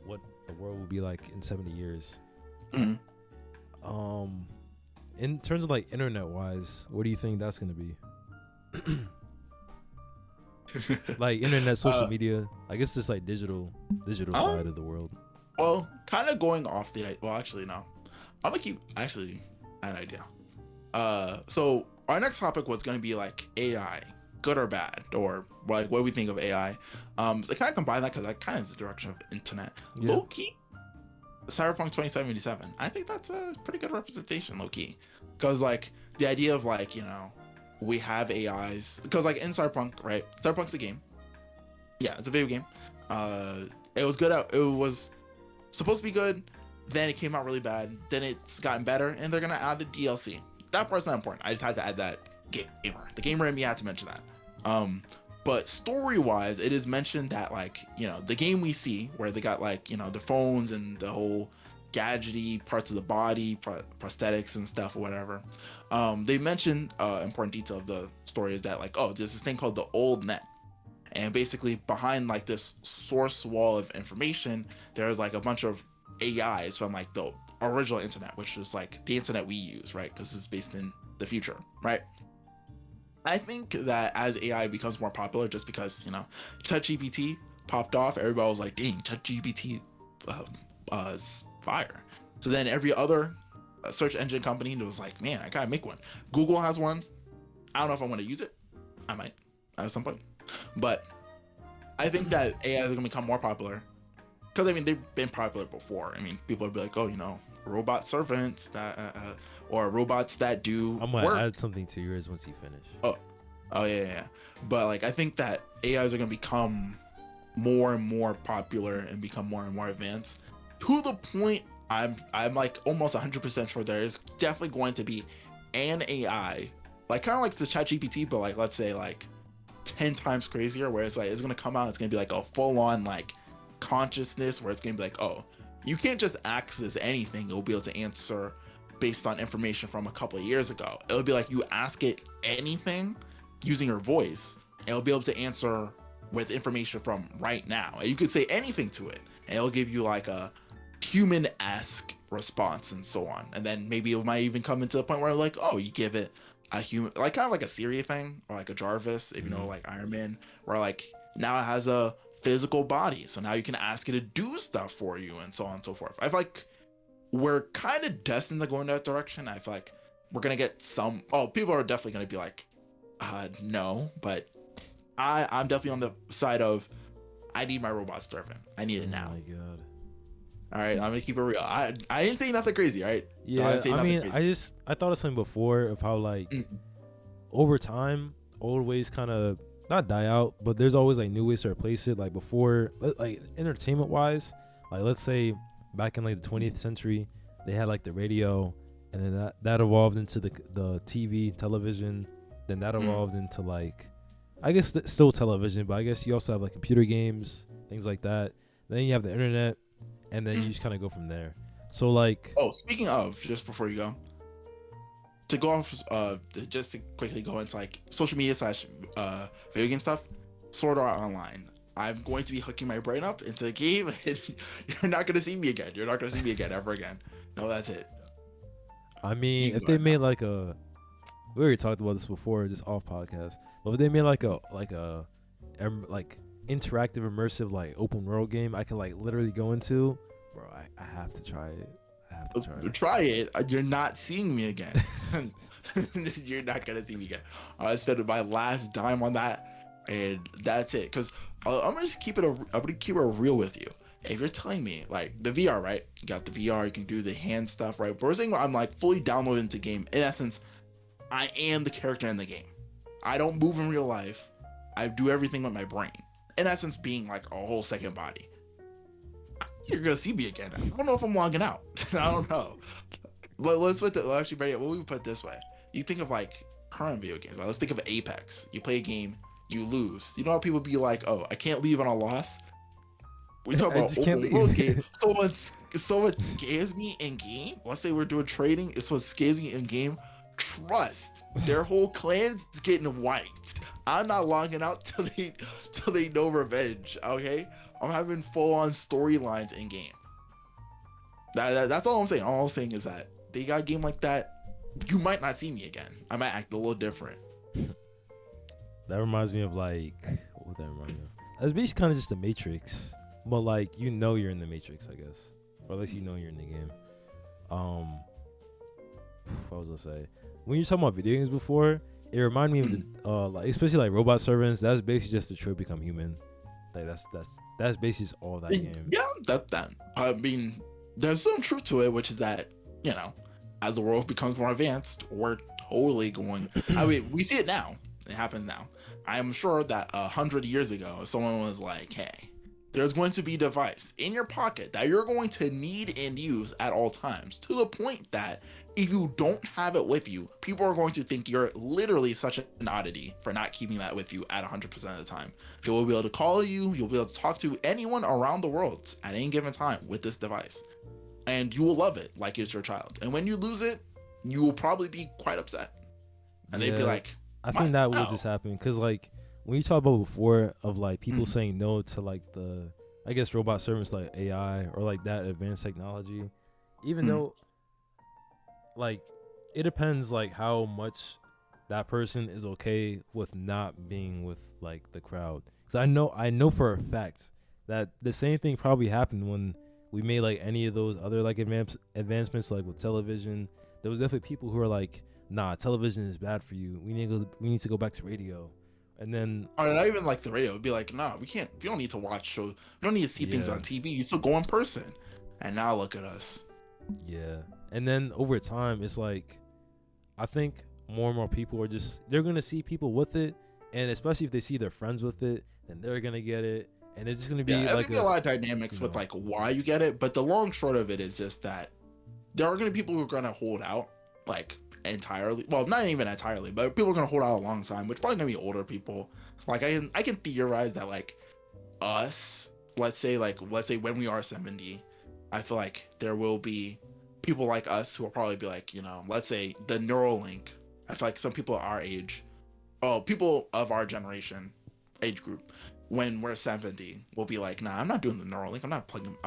what the world will be like in 70 years. Mhm. In terms of like internet wise, what do you think that's gonna be? Like internet, social uh, media. I guess this like digital side um, of the world. well, kind of going off the well, actually no, I'm gonna keep actually an idea. So our next topic was gonna be like AI, good or bad, or like what we think of AI. So kind of combine that because that kind of is the direction of internet. Yeah. Low key, Cyberpunk 2077. I think that's a pretty good representation, low key, because like the idea of like we have AIs because like in Cyberpunk, right? Cyberpunk's a game. Yeah, it's a video game. It was good. It was supposed to be good. Then it came out really bad. Then it's gotten better, and they're gonna add a DLC. That part's not important. I just had to add that gamer. The gamer in me had to mention that. But story-wise, it is mentioned that like the game we see where they got like the phones and the whole gadgety parts of the body, prosthetics and stuff or whatever. They mentioned important detail of the story is that like there's this thing called the old net, and basically behind like this source wall of information there's like a bunch of AIs from like the original internet, which is like the internet we use, right? Because it's based in the future, right? I think that as AI becomes more popular, just because ChatGPT popped off, everybody was like, dang, ChatGPT is fire. So then every other search engine company was like, man, I gotta make one. Google has one. I don't know if I want to use it. I might at some point, but I think that AI is gonna become more popular because I mean they've been popular before. I mean people would be like, robot servants that or robots that do I'm gonna work. add something to yours once you finish. Oh, oh yeah, yeah, yeah. But like I think that AIs are gonna become more and more popular and become more and more advanced to the point I'm like almost 100% sure there is definitely going to be an AI like kind of like the ChatGPT, but like let's say like 10 times crazier, where it's like it's gonna come out, it's gonna be like a full-on like consciousness where it's gonna be like, oh, you can't just access anything, it'll be able to answer based on information from a couple of years ago. It'll be like you ask it anything using your voice, and it'll be able to answer with information from right now. And you could say anything to it, and it'll give you like a human-esque response and so on. And then maybe it might even come into the point where like, oh, you give it a human, like kind of like a Siri thing, or like a Jarvis, if you know, like Iron Man, where like now it has a physical body, so now you can ask it to do stuff for you and so on and so forth. I feel like we're kind of destined to go in that direction. I feel like we're gonna get some. Oh, people are definitely gonna be like, no, but I'm definitely on the side of I need my robot servant. I need it Oh now. my god. All right, I'm gonna keep it real. I didn't say nothing crazy, all right? No, I Yeah, didn't say I nothing mean, crazy. I thought of something before of how like Mm. over time old ways kind of not die out, but there's always like new ways to replace it. Like before, like entertainment wise, like let's say back in like the 20th century, they had like the radio, and then that evolved into the TV, television, then that evolved into like I guess still television, but I guess you also have like computer games, things like that. Then you have the internet, and then you just kind of go from there. So like, Oh, speaking of, just before you go, to go off, just to quickly go into like social media slash video game stuff, Sword Art Online. I'm going to be hooking my brain up into the game, and you're not gonna see me again. You're not gonna see me again ever again. No, that's it. I You mean, can if go they ahead now. made like we already talked about this before, just off podcast, but if they made like like interactive, immersive, like open world game, I can like literally go into, bro. I have to try it. I have to try it. Try it. You're not seeing me again. You're not gonna see me again. I spent my last dime on that, and that's it. Cause I'm gonna just keep it. I'm gonna keep it real with you. If you're telling me like the VR, right? You got the VR. You can do the hand stuff, right? First thing, I'm like fully downloaded into game. In essence, I am the character in the game. I don't move in real life. I do everything with my brain. In essence, being like a whole second body. You're gonna see me again. I don't know if I'm logging out. I don't know. Let's put the actually Brady, what we put this way. You think of like current video games, right? Let's think of Apex. You play a game, you lose. You know how people be like, oh, I can't leave on a loss? We talk I about just can't open world leave. game. Someone's So what scares me in game, let's say we're doing trading, it's what scares me in game. Trust. Their whole clan's getting wiped. I'm not logging out till they know revenge. Okay? I'm having full on storylines in game. That's all I'm saying. All I'm saying is that they got a game like that. You might not see me again. I might act a little different. That reminds me of like, what would that remind me of? That's basically kind of just the Matrix, but like you know you're in the Matrix, I guess, or at least you know you're in the game. What was I say? When you're talking about video games before, it reminded me of the like especially like robot servants. That's basically just Detroit Become Human. Like that's basically just all that game. Yeah, that. I mean, there's some truth to it, which is that as the world becomes more advanced, we're totally going. I mean, we see it now. It happens now. I'm sure that 100 years ago, someone was like, "Hey, there's going to be a device in your pocket that you're going to need and use at all times." To the point that if you don't have it with you, people are going to think you're literally such an oddity for not keeping that with you at 100% of the time. You'll be able to call you. You'll be able to talk to anyone around the world at any given time with this device, and you will love it like it's your child. And when you lose it, you will probably be quite upset, and they'd be like, I think that would just happen because like when you talk about before of like people saying no to like the I guess robot servants like AI or like that advanced technology, even though like it depends like how much that person is okay with not being with like the crowd. Because I know for a fact that the same thing probably happened when we made like any of those other like advancements like with television. There was definitely people who were like, nah, television is bad for you. We need to go back to radio. And then or not even like the radio. It'd be like, nah, we don't need to watch shows. We don't need to see things on TV. You still go in person. And now look at us. Yeah. And then over time, it's like, I think more and more people they're going to see people with it. And especially if they see their friends with it, then they're going to get it. And it's just going to be like a lot of dynamics with like why you get it. But the long short of it is just that there are going to be people who are going to hold out like entirely, well, not even entirely, but people are gonna hold out a long time, which probably gonna be older people. Like I can theorize that like us, let's say when we are 70, I feel like there will be people like us who will probably be like, let's say the Neuralink. I feel like some people our age, people of our generation age group, when we're 70, will be like, nah, I'm not doing the Neuralink. I'm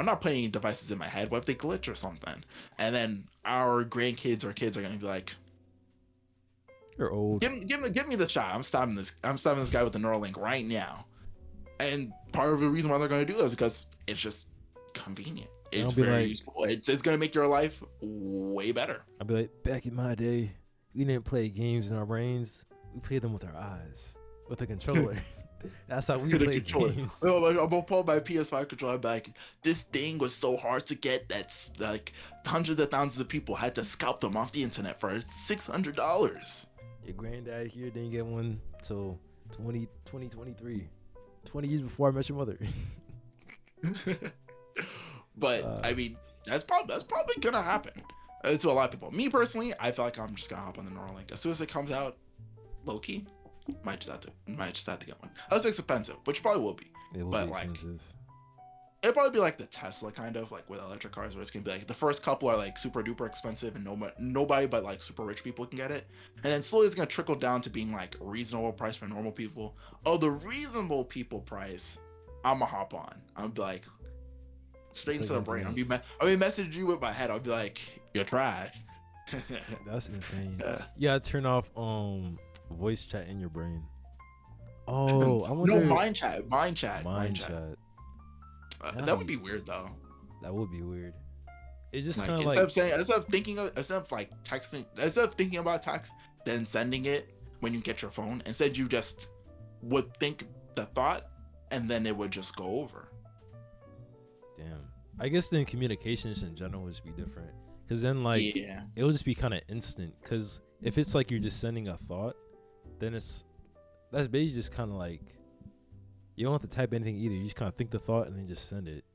not putting devices in my head. What if they glitch or something? And then our grandkids or kids are gonna be like, you're old. Give me the shot. I'm stopping this guy with the Neuralink right now. And part of the reason why they're going to do that is because it's just convenient. It's very useful. It's going to make your life way better. I'll be like, back in my day, we didn't play games in our brains. We played them with our eyes, with a controller. That's how we played games. No, like, I'm going to pull my PS5 controller back. This thing was so hard to get that's like hundreds of thousands of people had to scalp them off the internet for $600. Your granddad here didn't get one till 2023. 20 years before I met your mother. But I mean, that's probably gonna happen to a lot of people. Me personally, I feel like I'm just gonna hop on the Neuralink as soon as it comes out. Low key, might just have to get one. That's expensive, which probably will be. It will be expensive. It'll probably be like the Tesla kind of like with electric cars, where it's gonna be like the first couple are like super duper expensive and nobody but like super rich people can get it, and then slowly it's gonna trickle down to being like reasonable price for normal people. Oh, the reasonable people price, I'ma hop on. I'll be like straight into the brain. I'll be messaging you with my head. I'll be like, you're trash. That's insane. Yeah, turn off voice chat in your brain. Oh, I wonder. No, mind chat. That would be weird though. That would be weird. It's just kind of like instead of thinking about text, then sending it when you get your phone. Instead, you just would think the thought, and then it would just go over. Damn. I guess then communications in general would just be different, because then like it will just be kind of instant. Because if it's like you're just sending a thought, then that's basically just kind of like. You don't have to type anything either. You just kind of think the thought and then just send it.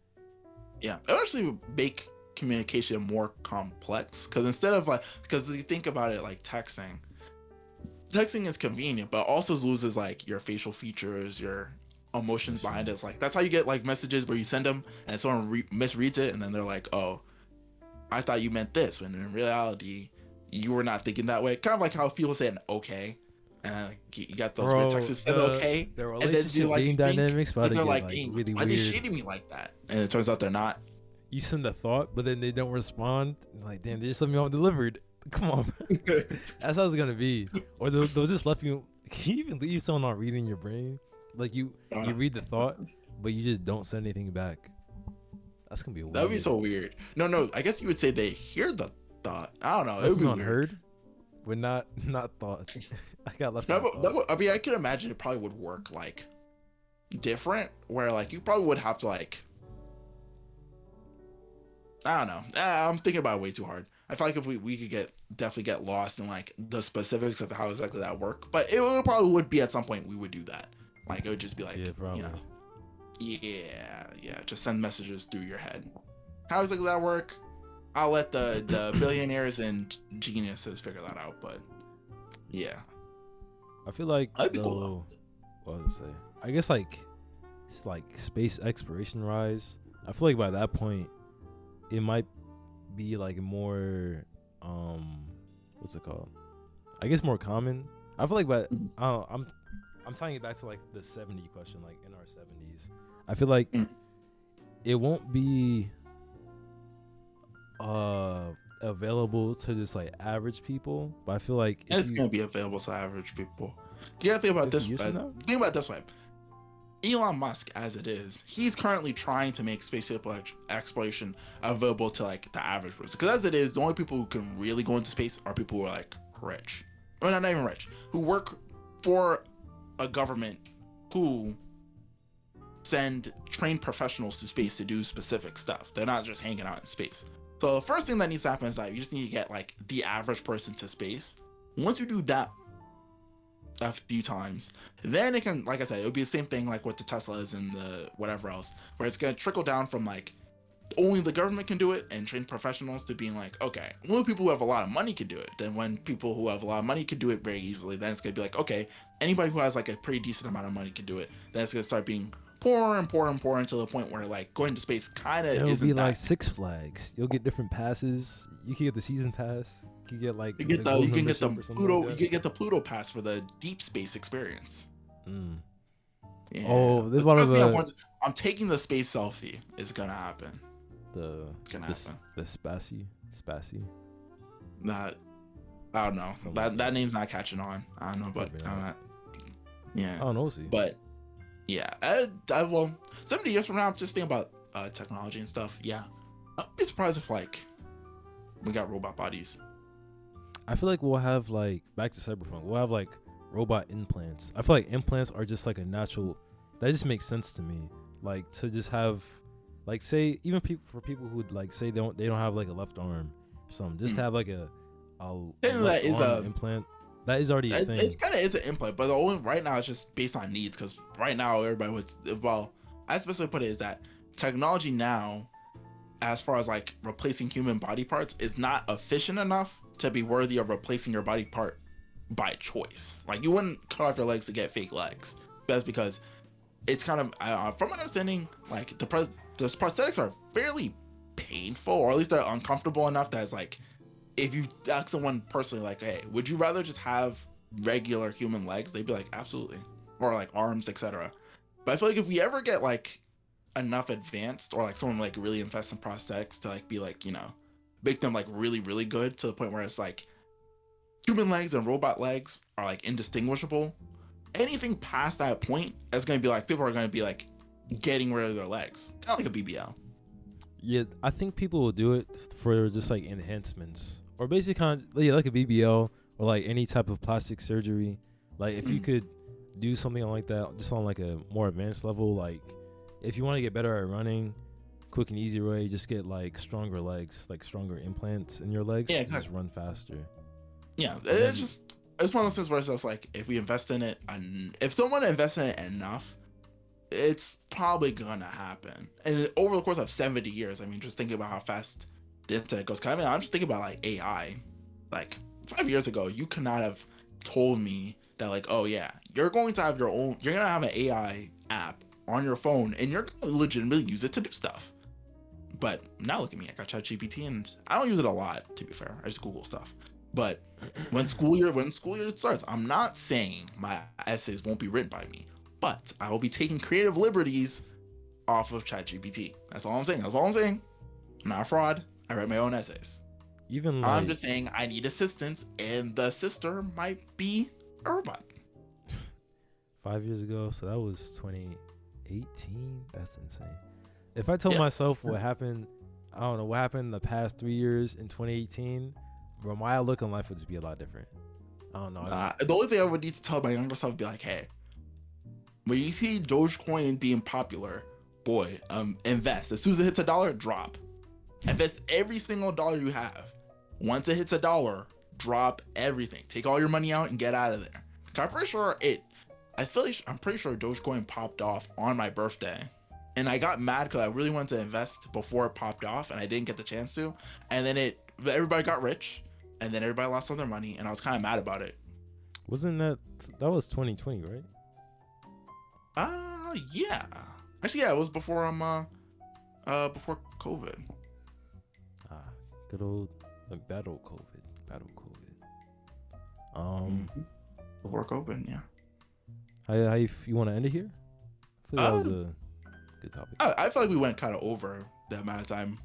Yeah, it actually make communication more complex because because you think about it like texting is convenient, but also loses like your facial features, your emotions behind it. It's Emotions. like that's how you get like messages where you send them and someone misreads it, and then they're like, "Oh, I thought you meant this," when in reality, you were not thinking that way. Kind of like how people say an okay, and you got those weird texts Bro, that said okay, the and then you relationship like dating think, dynamics about and to they're get like, like "Dang, really why are they weird. shading me like that?" And it turns out they're not. You send a thought, but then they don't respond. Like, damn, they just let me off delivered. Come on, that's how it's gonna be. Or they'll just let you. Can you even leave someone not reading your brain? Like you read the thought, but you just don't send anything back. That's gonna be That would be weird. so weird. No, I guess you would say they hear the thought. I don't know. It Left would me be on weird. heard, but not thoughts. I got left No, on but thought. I mean, I can imagine it probably would work like different, where like you probably would have to like, I don't know. I'm thinking about it way too hard. I feel like if we could definitely get lost in like the specifics of how exactly that work, but probably would be at some point we would do that. Like it would just be like, Yeah, probably. yeah, just send messages through your head. How exactly that work? I'll let the billionaires and geniuses figure that out. But yeah, I feel like that'd be cool though. though. What was I say? I guess like it's like space exploration rise. I feel like by that point, it might be like more what's it called? I guess more common. I feel like, but Mhm. I'm tying it back to like the 70 question, like in our 70s. I feel like Mhm. it won't be available to just like average people, but I feel like And if it's you gonna be available to average people. You gotta think about 50 this. years from now, Think about it this way. Elon Musk, as it is, he's currently trying to make space exploration available to like the average person. Because as it is, the only people who can really go into space are people who are like rich, or not even rich, who work for a government who send trained professionals to space to do specific stuff. They're not just hanging out in space. So the first thing that needs to happen is that you just need to get like the average person to space. Once you do that a few times, then it can, like I said, it would be the same thing like what the Teslas and the whatever else, where it's gonna trickle down from like only the government can do it and train professionals to being like, okay, only people who have a lot of money can do it. Then when people who have a lot of money can do it very easily, then it's gonna be like, okay, anybody who has like a pretty decent amount of money can do it. Then it's gonna start being poorer and poorer and poorer until the point where like going to space kind of it'll be isn't like that. Six Flags. You'll get different passes. You can get the season pass. You can get like You the get gold you can get the membership or something like Pluto, you that. can get the Pluto pass for the deep space experience. Mm. Yeah, Oh, there's but one of trust me, I'm taking the space selfie. It's gonna happen. the It's gonna the happen. the Spassy. Not, I don't know. Something That like that that. name's not catching on. I don't know, but Probably not. yeah, I don't know. See, but yeah. Well, 70 years from now, I'm just thinking about technology and stuff. Yeah, I'd be surprised if like we got robot bodies. I feel like we'll have like back to Cyberpunk. We'll have like robot implants. I feel like implants are just like a natural. That just makes sense to me. Like to just have, like say even for people who would like say they don't have like a left arm or something. Just to have like a That left is arm a implant. That is already a thing. it's kind of is an input, but the only right now it's just based on needs. Because right now everybody was, well, I especially put it is that technology now, as far as like replacing human body parts, is not efficient enough to be worthy of replacing your body part by choice. Like you wouldn't cut off your legs to get fake legs. That's because it's kind of from my understanding, like the prosthetics are fairly painful, or at least they're uncomfortable enough that it's like if you ask someone personally, like, hey, would you rather just have regular human legs? They'd be like, absolutely, or like arms, etc. But I feel like if we ever get like enough advanced, or like someone like really invests in prosthetics to like be like, make them like really really good to the point where it's like human legs and robot legs are like indistinguishable. Anything past that point is going to be like people are going to be like getting rid of their legs, kind of like a BBL. Yeah, I think people will do it for just like enhancements or basically kind of like a BBL or like any type of plastic surgery. Like if you could do something like that just on like a more advanced level, like if you want to get better at running, quick and easy way, just get like stronger legs, like stronger implants in your legs. Yeah, Just exactly. run faster. Yeah, Then, it's one of those things where it's just like if we invest in it, and if someone invests in it enough, it's probably gonna happen. And over the course of 70 years, I mean, just thinking about how fast the internet goes. I mean, I'm just thinking about like AI. Like 5 years ago, you could not have told me that like, oh yeah, you're gonna have an AI app on your phone, and you're gonna legitimately use it to do stuff. But now look at me, I got ChatGPT, and I don't use it a lot, to be fair. I just Google stuff. But when school year starts, I'm not saying my essays won't be written by me, but I will be taking creative liberties off of ChatGPT. That's all I'm saying. That's all I'm saying. I'm not a fraud. I write my own essays. Even I'm just saying I need assistance, and the sister might be a robot. 5 years ago, so that was 2018. That's insane. If I tell myself what happened, I don't know what happened the past 3 years in 2018, bro, my outlook on life would just be a lot different. I don't know. The only thing I would need to tell my younger self would be like, hey, when you see Dogecoin being popular, boy, invest. As soon as it hits $1, drop. Invest every single dollar you have. Once it hits $1, drop everything. Take all your money out and get out of there. I'm pretty sure I'm pretty sure Dogecoin popped off on my birthday. And I got mad because I really wanted to invest before it popped off, and I didn't get the chance to. And then everybody got rich, and then everybody lost all their money, and I was kind of mad about it. Wasn't that was 2020, right? Yeah. Actually, yeah, it was before before COVID. Good old battle COVID. Before COVID, yeah. How you want to end it here? I feel that was a good topic. I feel like we went kind of over that amount of time,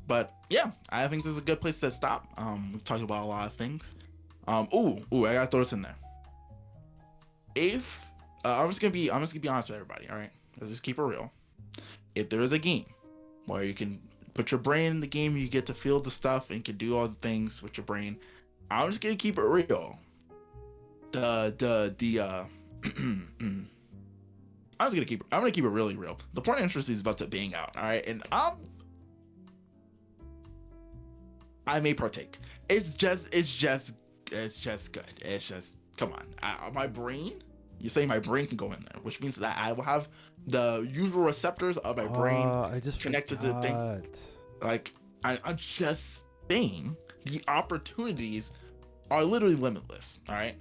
but yeah, I think this is a good place to stop. We talked about a lot of things. I gotta throw this in there. If I'm just gonna be honest with everybody. All right, let's just keep it real. If there is a game where you can put your brain in the game, you get to feel the stuff and can do all the things with your brain. I'm just gonna keep it real. I'm gonna keep it really real. The Porn Industry is about to bang out, all right, and I may partake. It's just good. It's just, come on. My brain. You say my brain can go in there, which means that I will have the usual receptors of my brain connected to things. Like, I'm just saying the opportunities are literally limitless. All right,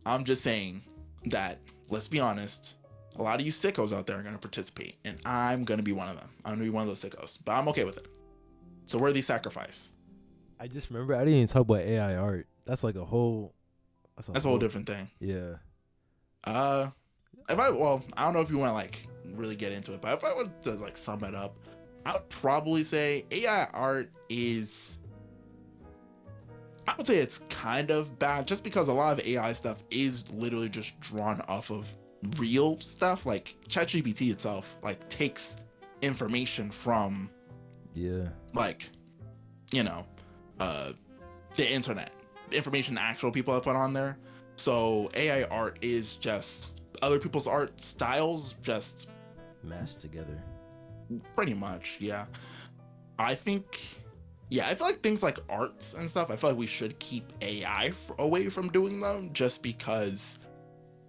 I'm just saying that. Let's be honest. A lot of you sickos out there are going to participate, and I'm going to be one of them. I'm going to be one of those sickos, but I'm okay with it. It's a worthy sacrifice. I just remember I didn't even talk about AI art. That's like a whole. That's a whole different thing. Yeah. I don't know if you want to like really get into it, but if I were to like sum it up, I would probably say AI art is. I would say it's kind of bad, just because a lot of AI stuff is literally just drawn off of real stuff. Like ChatGPT itself, like takes information from, like, the internet, information actual people have put on there. So AI art is just other people's art styles, just mashed together. Pretty much, yeah. I feel like things like arts and stuff, I feel like we should keep AI away from doing them, just because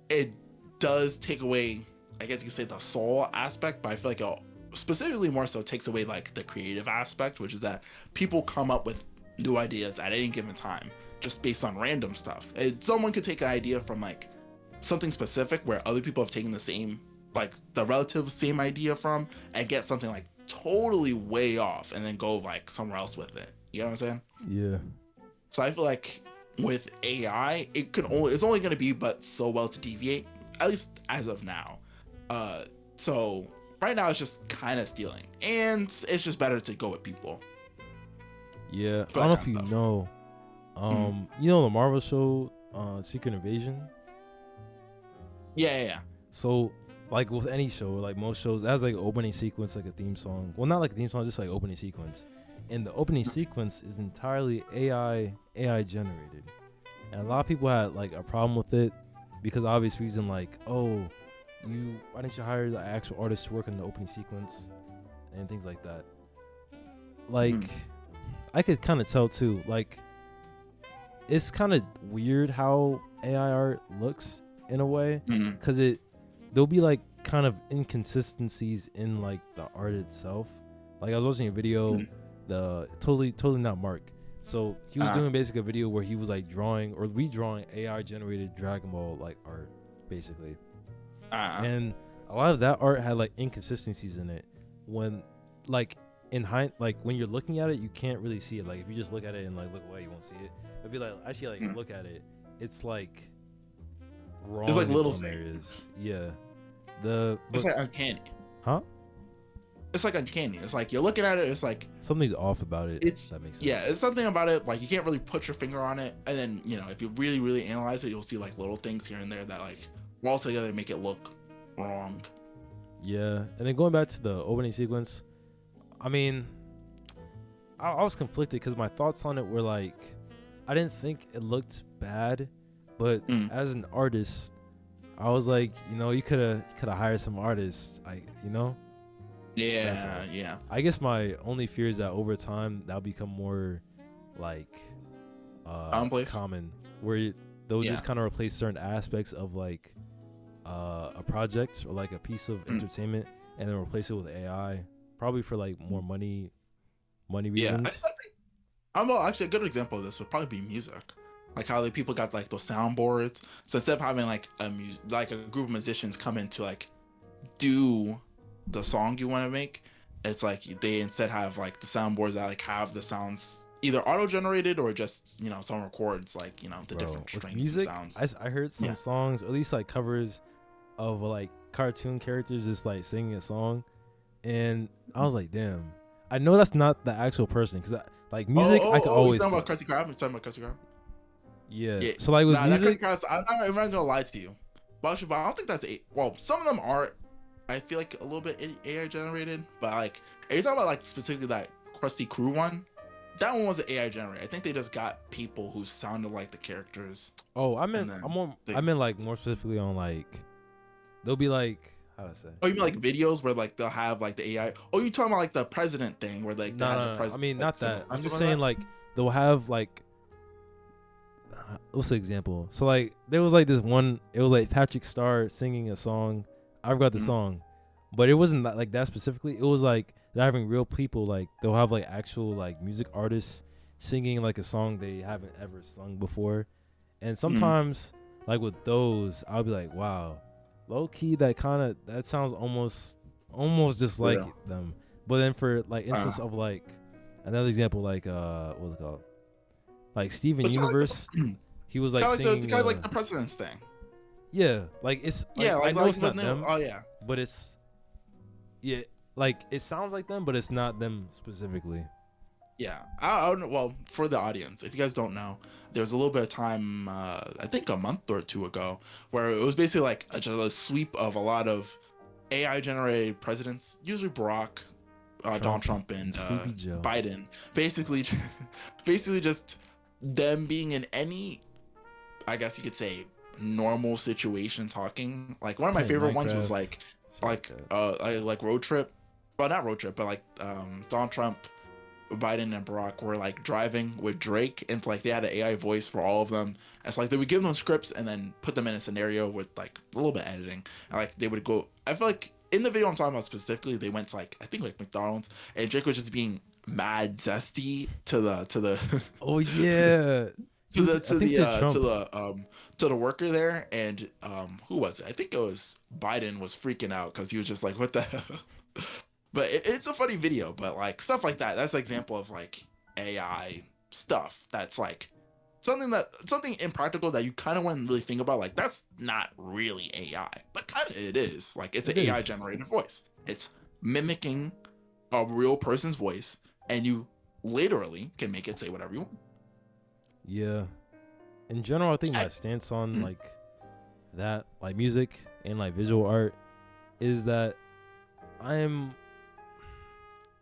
it does take away, I guess you could say, the soul aspect, but I feel like it specifically more so takes away like the creative aspect, which is that people come up with new ideas at any given time just based on random stuff. Someone could take an idea from like something specific where other people have taken the same, like the relative same idea from, and get something like totally way off and then go like somewhere else with it. You know what I'm saying? Yeah. So I feel like with AI, it's only going to be but so well to deviate, at least as of now. So right now it's just kind of stealing, and it's just better to go with people. Yeah, I don't know if you know, you know the Marvel show, Secret Invasion. Yeah. So, like with any show, like most shows, it has like an opening sequence, like a theme song. Well, not like a theme song, just like opening sequence. And the opening sequence is entirely AI generated. And a lot of people had like a problem with it because of obvious reason, like, why didn't you hire the actual artist to work on the opening sequence and things like that. Like, I could kind of tell too. Like, it's kind of weird how AI art looks in a way, because there'll be like kind of inconsistencies in like the art itself. Like I was watching a video, the totally not Mark. So he was doing basically a video where he was like drawing or redrawing AI generated Dragon Ball like art, basically. And a lot of that art had like inconsistencies in it. When like like when you're looking at it, you can't really see it. Like if you just look at it and like look away, you won't see it. If you like actually like look at it, it's like wrong There's like in little some things. areas. Yeah. It's like uncanny. Huh? It's like uncanny. It's like you're looking at it. It's like Something's off about it. it's That makes sense. yeah. It's something about it. Like you can't really put your finger on it. And then if you really really analyze it, you'll see like little things here and there that like all together make it look wrong. Yeah, and then going back to the opening sequence, I mean, I was conflicted because my thoughts on it were like, I didn't think it looked bad, but as an artist, I was like, you could have hired some artists, Yeah. I guess my only fear is that over time that'll become more like Commonplace? common, where they'll just kind of replace certain aspects of like a project or like a piece of entertainment and then replace it with AI, probably for like more money reasons. Actually a good example of this would probably be music, like how people got like those soundboards. So instead of having like a group of musicians come in to like do the song you want to make, it's like they instead have like the soundboards that like have the sounds either auto generated or just someone records like the different strings music, and sounds. I heard some songs, or at least like covers of like cartoon characters just like singing a song, and I was like, damn, I know that's not the actual person, because like music I could always talking about Krusty Krab? Talking about Krusty Krab? Yeah. So like with music, I'm not gonna lie to you, but I don't think that's some of them are, I feel like a little bit AI generated, but like are you talking about like specifically that Krusty Crew one? That one wasn't AI generated. I think they just got people who sounded like the characters. Oh, I meant like more specifically on like, they'll be like, how to say? Oh, you mean like videos where like they'll have like the AI? Oh, you talking about like the president thing where like no. I mean not that. I'm just saying like they'll have like, what's the example? So like there was like this one. It was like Patrick Star singing a song. I forgot the song, but it wasn't like that specifically. It was like they're having real people, like they'll have like actual like music artists singing like a song they haven't ever sung before, and sometimes like with those I'll be like, wow, low key that sounds almost just like them. But then for like instance of like another example, like what's it called, like Steven Universe, he was like singing like the president's thing. Yeah, like it's like, I know it's not them. Oh yeah, but it's like it sounds like them, but it's not them specifically. Yeah, I don't know. Well, for the audience, if you guys don't know, there was a little bit of time, I think a month or two ago, where it was basically like just a sweep of a lot of AI generated presidents, usually Barack, Donald Trump, and Biden. Basically just them being in any, I guess you could say, normal situation talking. Like one of my favorite ones was like road trip, well not road trip, but like Donald Trump, Biden, and Barack were like driving with Drake, and like they had an AI voice for all of them. And so like they would give them scripts and then put them in a scenario with like a little bit of editing, and like they would go. I feel like in the video I'm talking about specifically, they went to like I think like McDonald's, and Drake was just being mad zesty to the oh yeah to the worker there, and who was it? I think it was Biden was freaking out because he was just like, what the hell? But it's a funny video, but like stuff like that, that's an example of like AI stuff that's like something impractical that you kind of wouldn't really think about. Like that's not really AI, but kind of it is. Like it's an AI generated voice. It's mimicking a real person's voice, and you literally can make it say whatever you want. Yeah. In general, I think my stance on like that, like music and like visual art, is that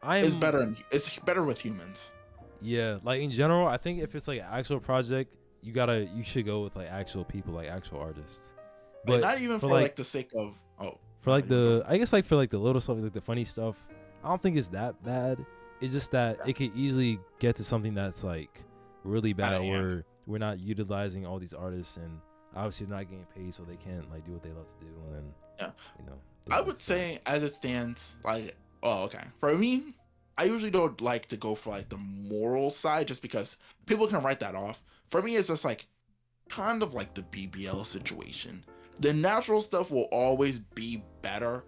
it's better with humans. Yeah, like in general, I think if it's like an actual project, you should go with like actual people, like actual artists. But not even for like the sake of I guess like for like the little stuff, like the funny stuff, I don't think it's that bad. It's just that it could easily get to something that's like really bad, where we're not utilizing all these artists, and obviously they're not getting paid, so they can't like do what they love to do. And then I would say as it stands, like for me, I usually don't like to go for like the moral side, just because people can write that off. For me, it's just like kind of like the BBL situation. The natural stuff will always be better.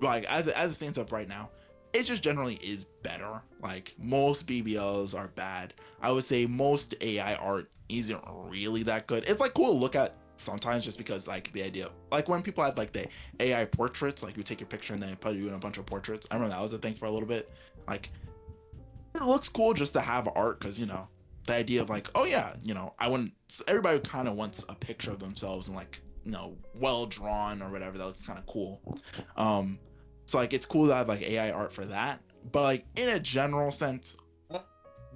Like as it stands up right now, it just generally is better. Like most BBLs are bad. I would say most AI art isn't really that good. It's like cool to look at sometimes just because like the idea, like when people had like the AI portraits, like you take your picture and then put you in a bunch of portraits. I remember that was a thing for a little bit. Like it looks cool just to have art because the idea of like, oh yeah, I wouldn't. Everybody kind of wants a picture of themselves and like well drawn or whatever. That looks kind of cool. Um, so like it's cool to have like AI art for that. But like in a general sense,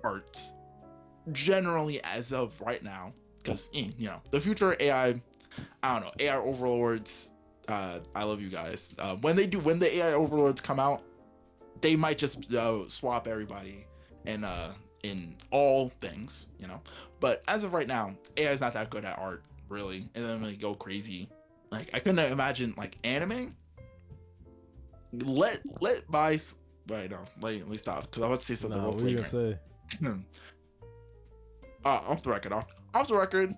art generally as of right now, because the future AI, I don't know, AI overlords. I love you guys. When the AI overlords come out, they might just swap everybody in all things, But as of right now, AI is not that good at art, really. And then really go crazy. Like I couldn't imagine like anime. Let my Wait, no, let me stop because I want to say something Nah, real what are you quick. gonna say? Off the record, off the record.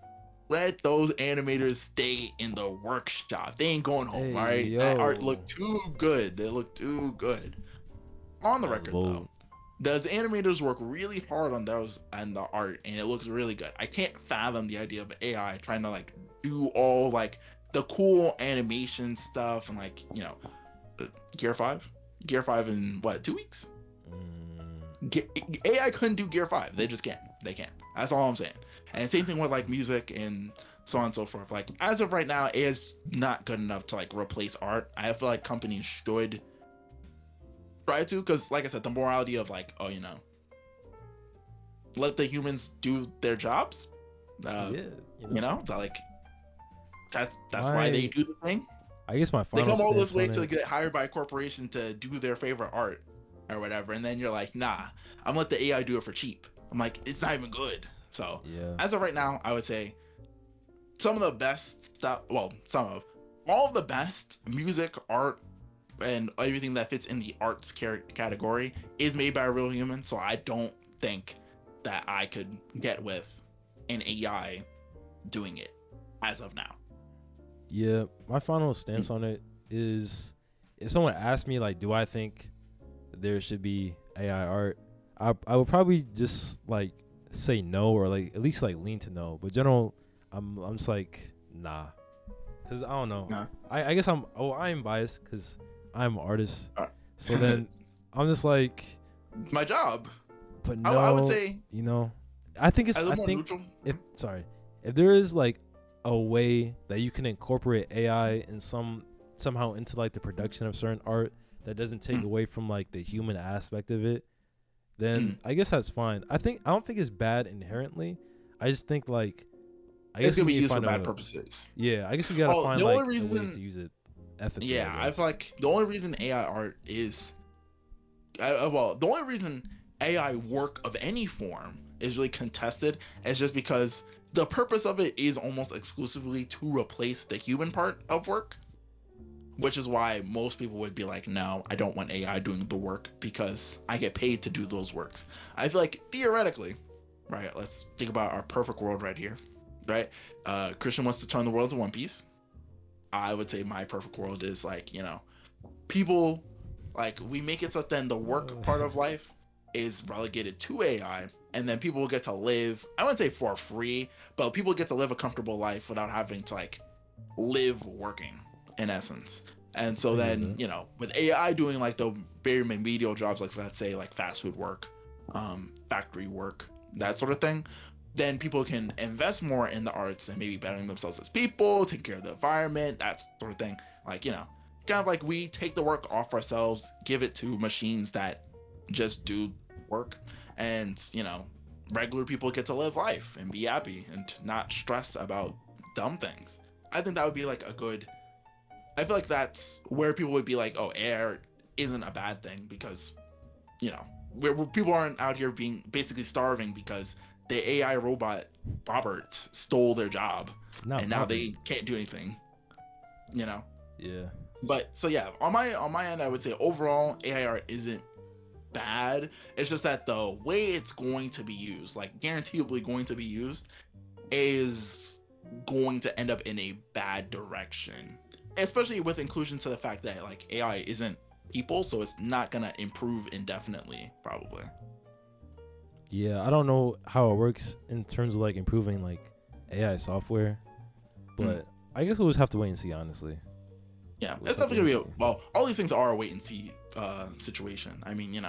Let those animators stay in the workshop. They ain't going home. All Hey, right, that art yo. looked too good. They look too good. On the That was record though, bold. does animators work really hard on those and the art and it looks really good. I can't fathom the idea of AI trying to like do all like the cool animation stuff and like gear 5 gear 5 in what 2 weeks. Mm, AI couldn't do gear 5. They just can't. They can't. That's all I'm saying. And same thing with like music and so on and so forth. Like as of right now, AI is not good enough to like replace art. I feel like companies should try to, because like I said, the morality of like, oh, let the humans do their jobs. uh yeah, you know. like that's why they My do the thing. I guess my They final come all this stance way on to it. get hired by a corporation to do their favorite art or whatever, and then you're like, nah, I'm let the AI do it for cheap. I'm like, it's not even good. So Yeah. as of right now, I would say some of the best stuff, well, some of all of the best music, art, and everything that fits in the arts category is made by a real human. So I don't think that I could get with an AI doing it as of now. Yeah, my final stance on it is, if someone asked me like, do I think there should be AI art, I would probably just like say no, or like at least like lean to no. But general, I'm just like nah, cause I don't know. Nah. I guess I am biased because I'm an artist. Uh, So then I'm just like, my job. but I would no, say you know, I think I it's live I more think neutral. if sorry, if there is like a way that you can incorporate AI in somehow into like the production of certain art that doesn't take Mm, away from like the human aspect of it, then mm. I guess that's fine. I don't think it's bad inherently. I just think like I It's guess we gonna be need to used for find bad a purposes. yeah, I guess we gotta Oh, find the only like a ways reason, to use it ethically, I yeah, I feel guess. like the only reason AI art is, well, the only reason AI work of any form is really contested is just because the purpose of it is almost exclusively to replace the human part of work, which is why most people would be like, no, I don't want AI doing the work because I get paid to do those works. I feel like theoretically, right? Let's think about our perfect world right here, right? Christian wants to turn the world to One Piece. I would say my perfect world is like, people, like we make it so then the work part of life is relegated to AI, and then people get to live, I wouldn't say for free, but people get to live a comfortable life without having to like live working in essence. And so I get then, that. with AI doing like the very remedial jobs, like let's say like fast food work, factory work, that sort of thing, then people can invest more in the arts and maybe bettering themselves as people, take care of the environment, that sort of thing. Like, kind of like we take the work off ourselves, give it to machines that just do work, and regular people get to live life and be happy and not stress about dumb things. I think that would be like a good, I feel like that's where people would be like, oh, air isn't a bad thing because where people aren't out here being basically starving because the AI robot Roberts stole their job Not and now Robert. they can't do anything, you know. Yeah. But so yeah, on my end, I would say overall AI art isn't bad. It's just that the way it's going to be used, like guaranteedly going to be used, is going to end up in a bad direction, especially with inclusion to the fact that like AI isn't people, so it's not gonna improve indefinitely, probably. Yeah, I don't know how it works in terms of like improving like AI software, but I guess we'll just have to wait and see, honestly. Yeah, We'll it's just have to definitely wait gonna and be well. All these things are a wait and see situation. I mean,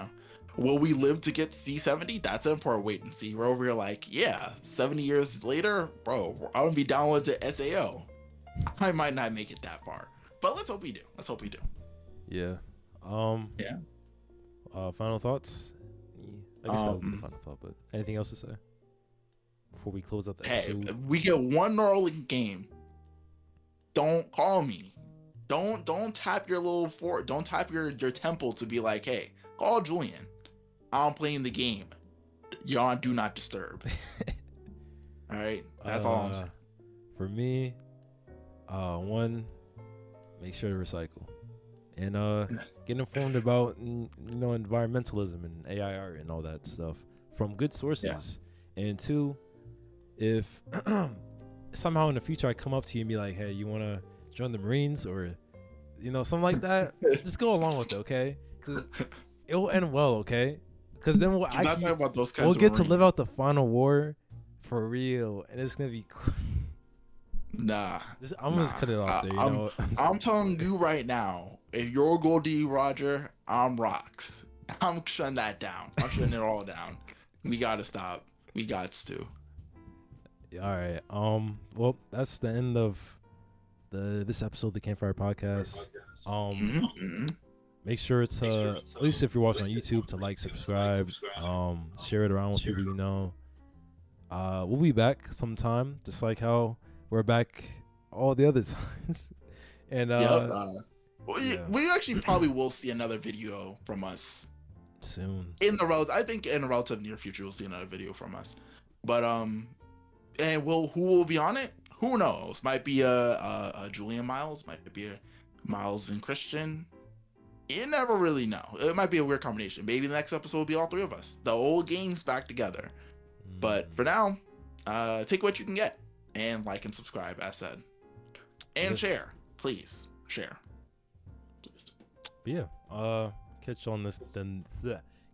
will we live to get C70? That's an important wait and see. We're over here like, yeah, 70 years later, bro, I'm gonna be downloaded to SAO. I might not make it that far, but let's hope we do. Let's hope we do. see. Yeah. Yeah. Final thoughts? I guess that would be the final thought, but anything else to say before we close out the Hey, episode? if we get one Neuralink game, don't call me. Don't tap your little fort. Don't tap your temple to be like, hey, call Julian. I'm playing the game. You're on do not disturb. All right, that's all I'm saying. For me, one, make sure to recycle, and get informed about environmentalism and AI art and all that stuff from good sources. Yeah. And two, if somehow in the future I come up to you and be like, hey, you want to join the Marines or something like that, just go along with it, okay? Because it will end well, okay? Because then we'll actually we'll get to live out the final war for real, and it's gonna be nah. I'm gonna just cut it off there. I'm telling you right now, if you're Goldie Roger, I'm Rocks. I'm shutting that down. I'm shutting it all down. We gotta stop. We got to. All right. Well, that's the end of this episode of the Campfire Podcast. Make sure to at least if you're watching on YouTube to like, subscribe, share it around with people you know. We'll be back sometime, just like how we're back all the other times. And we actually probably will see another video from us soon. I think in the relative near future we'll see another video from us. But and who will be on it? Who knows? Might be a Julian Myles, might be a Myles and Christian. You never really know. It might be a weird combination. Maybe the next episode will be all three of us. The old gang's back together. But for now, take what you can get and like and subscribe, as said, and share. Please share. But yeah. Catch you on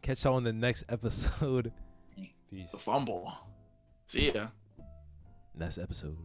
catch you on the next episode. Peace. The fumble. See ya. Next episode.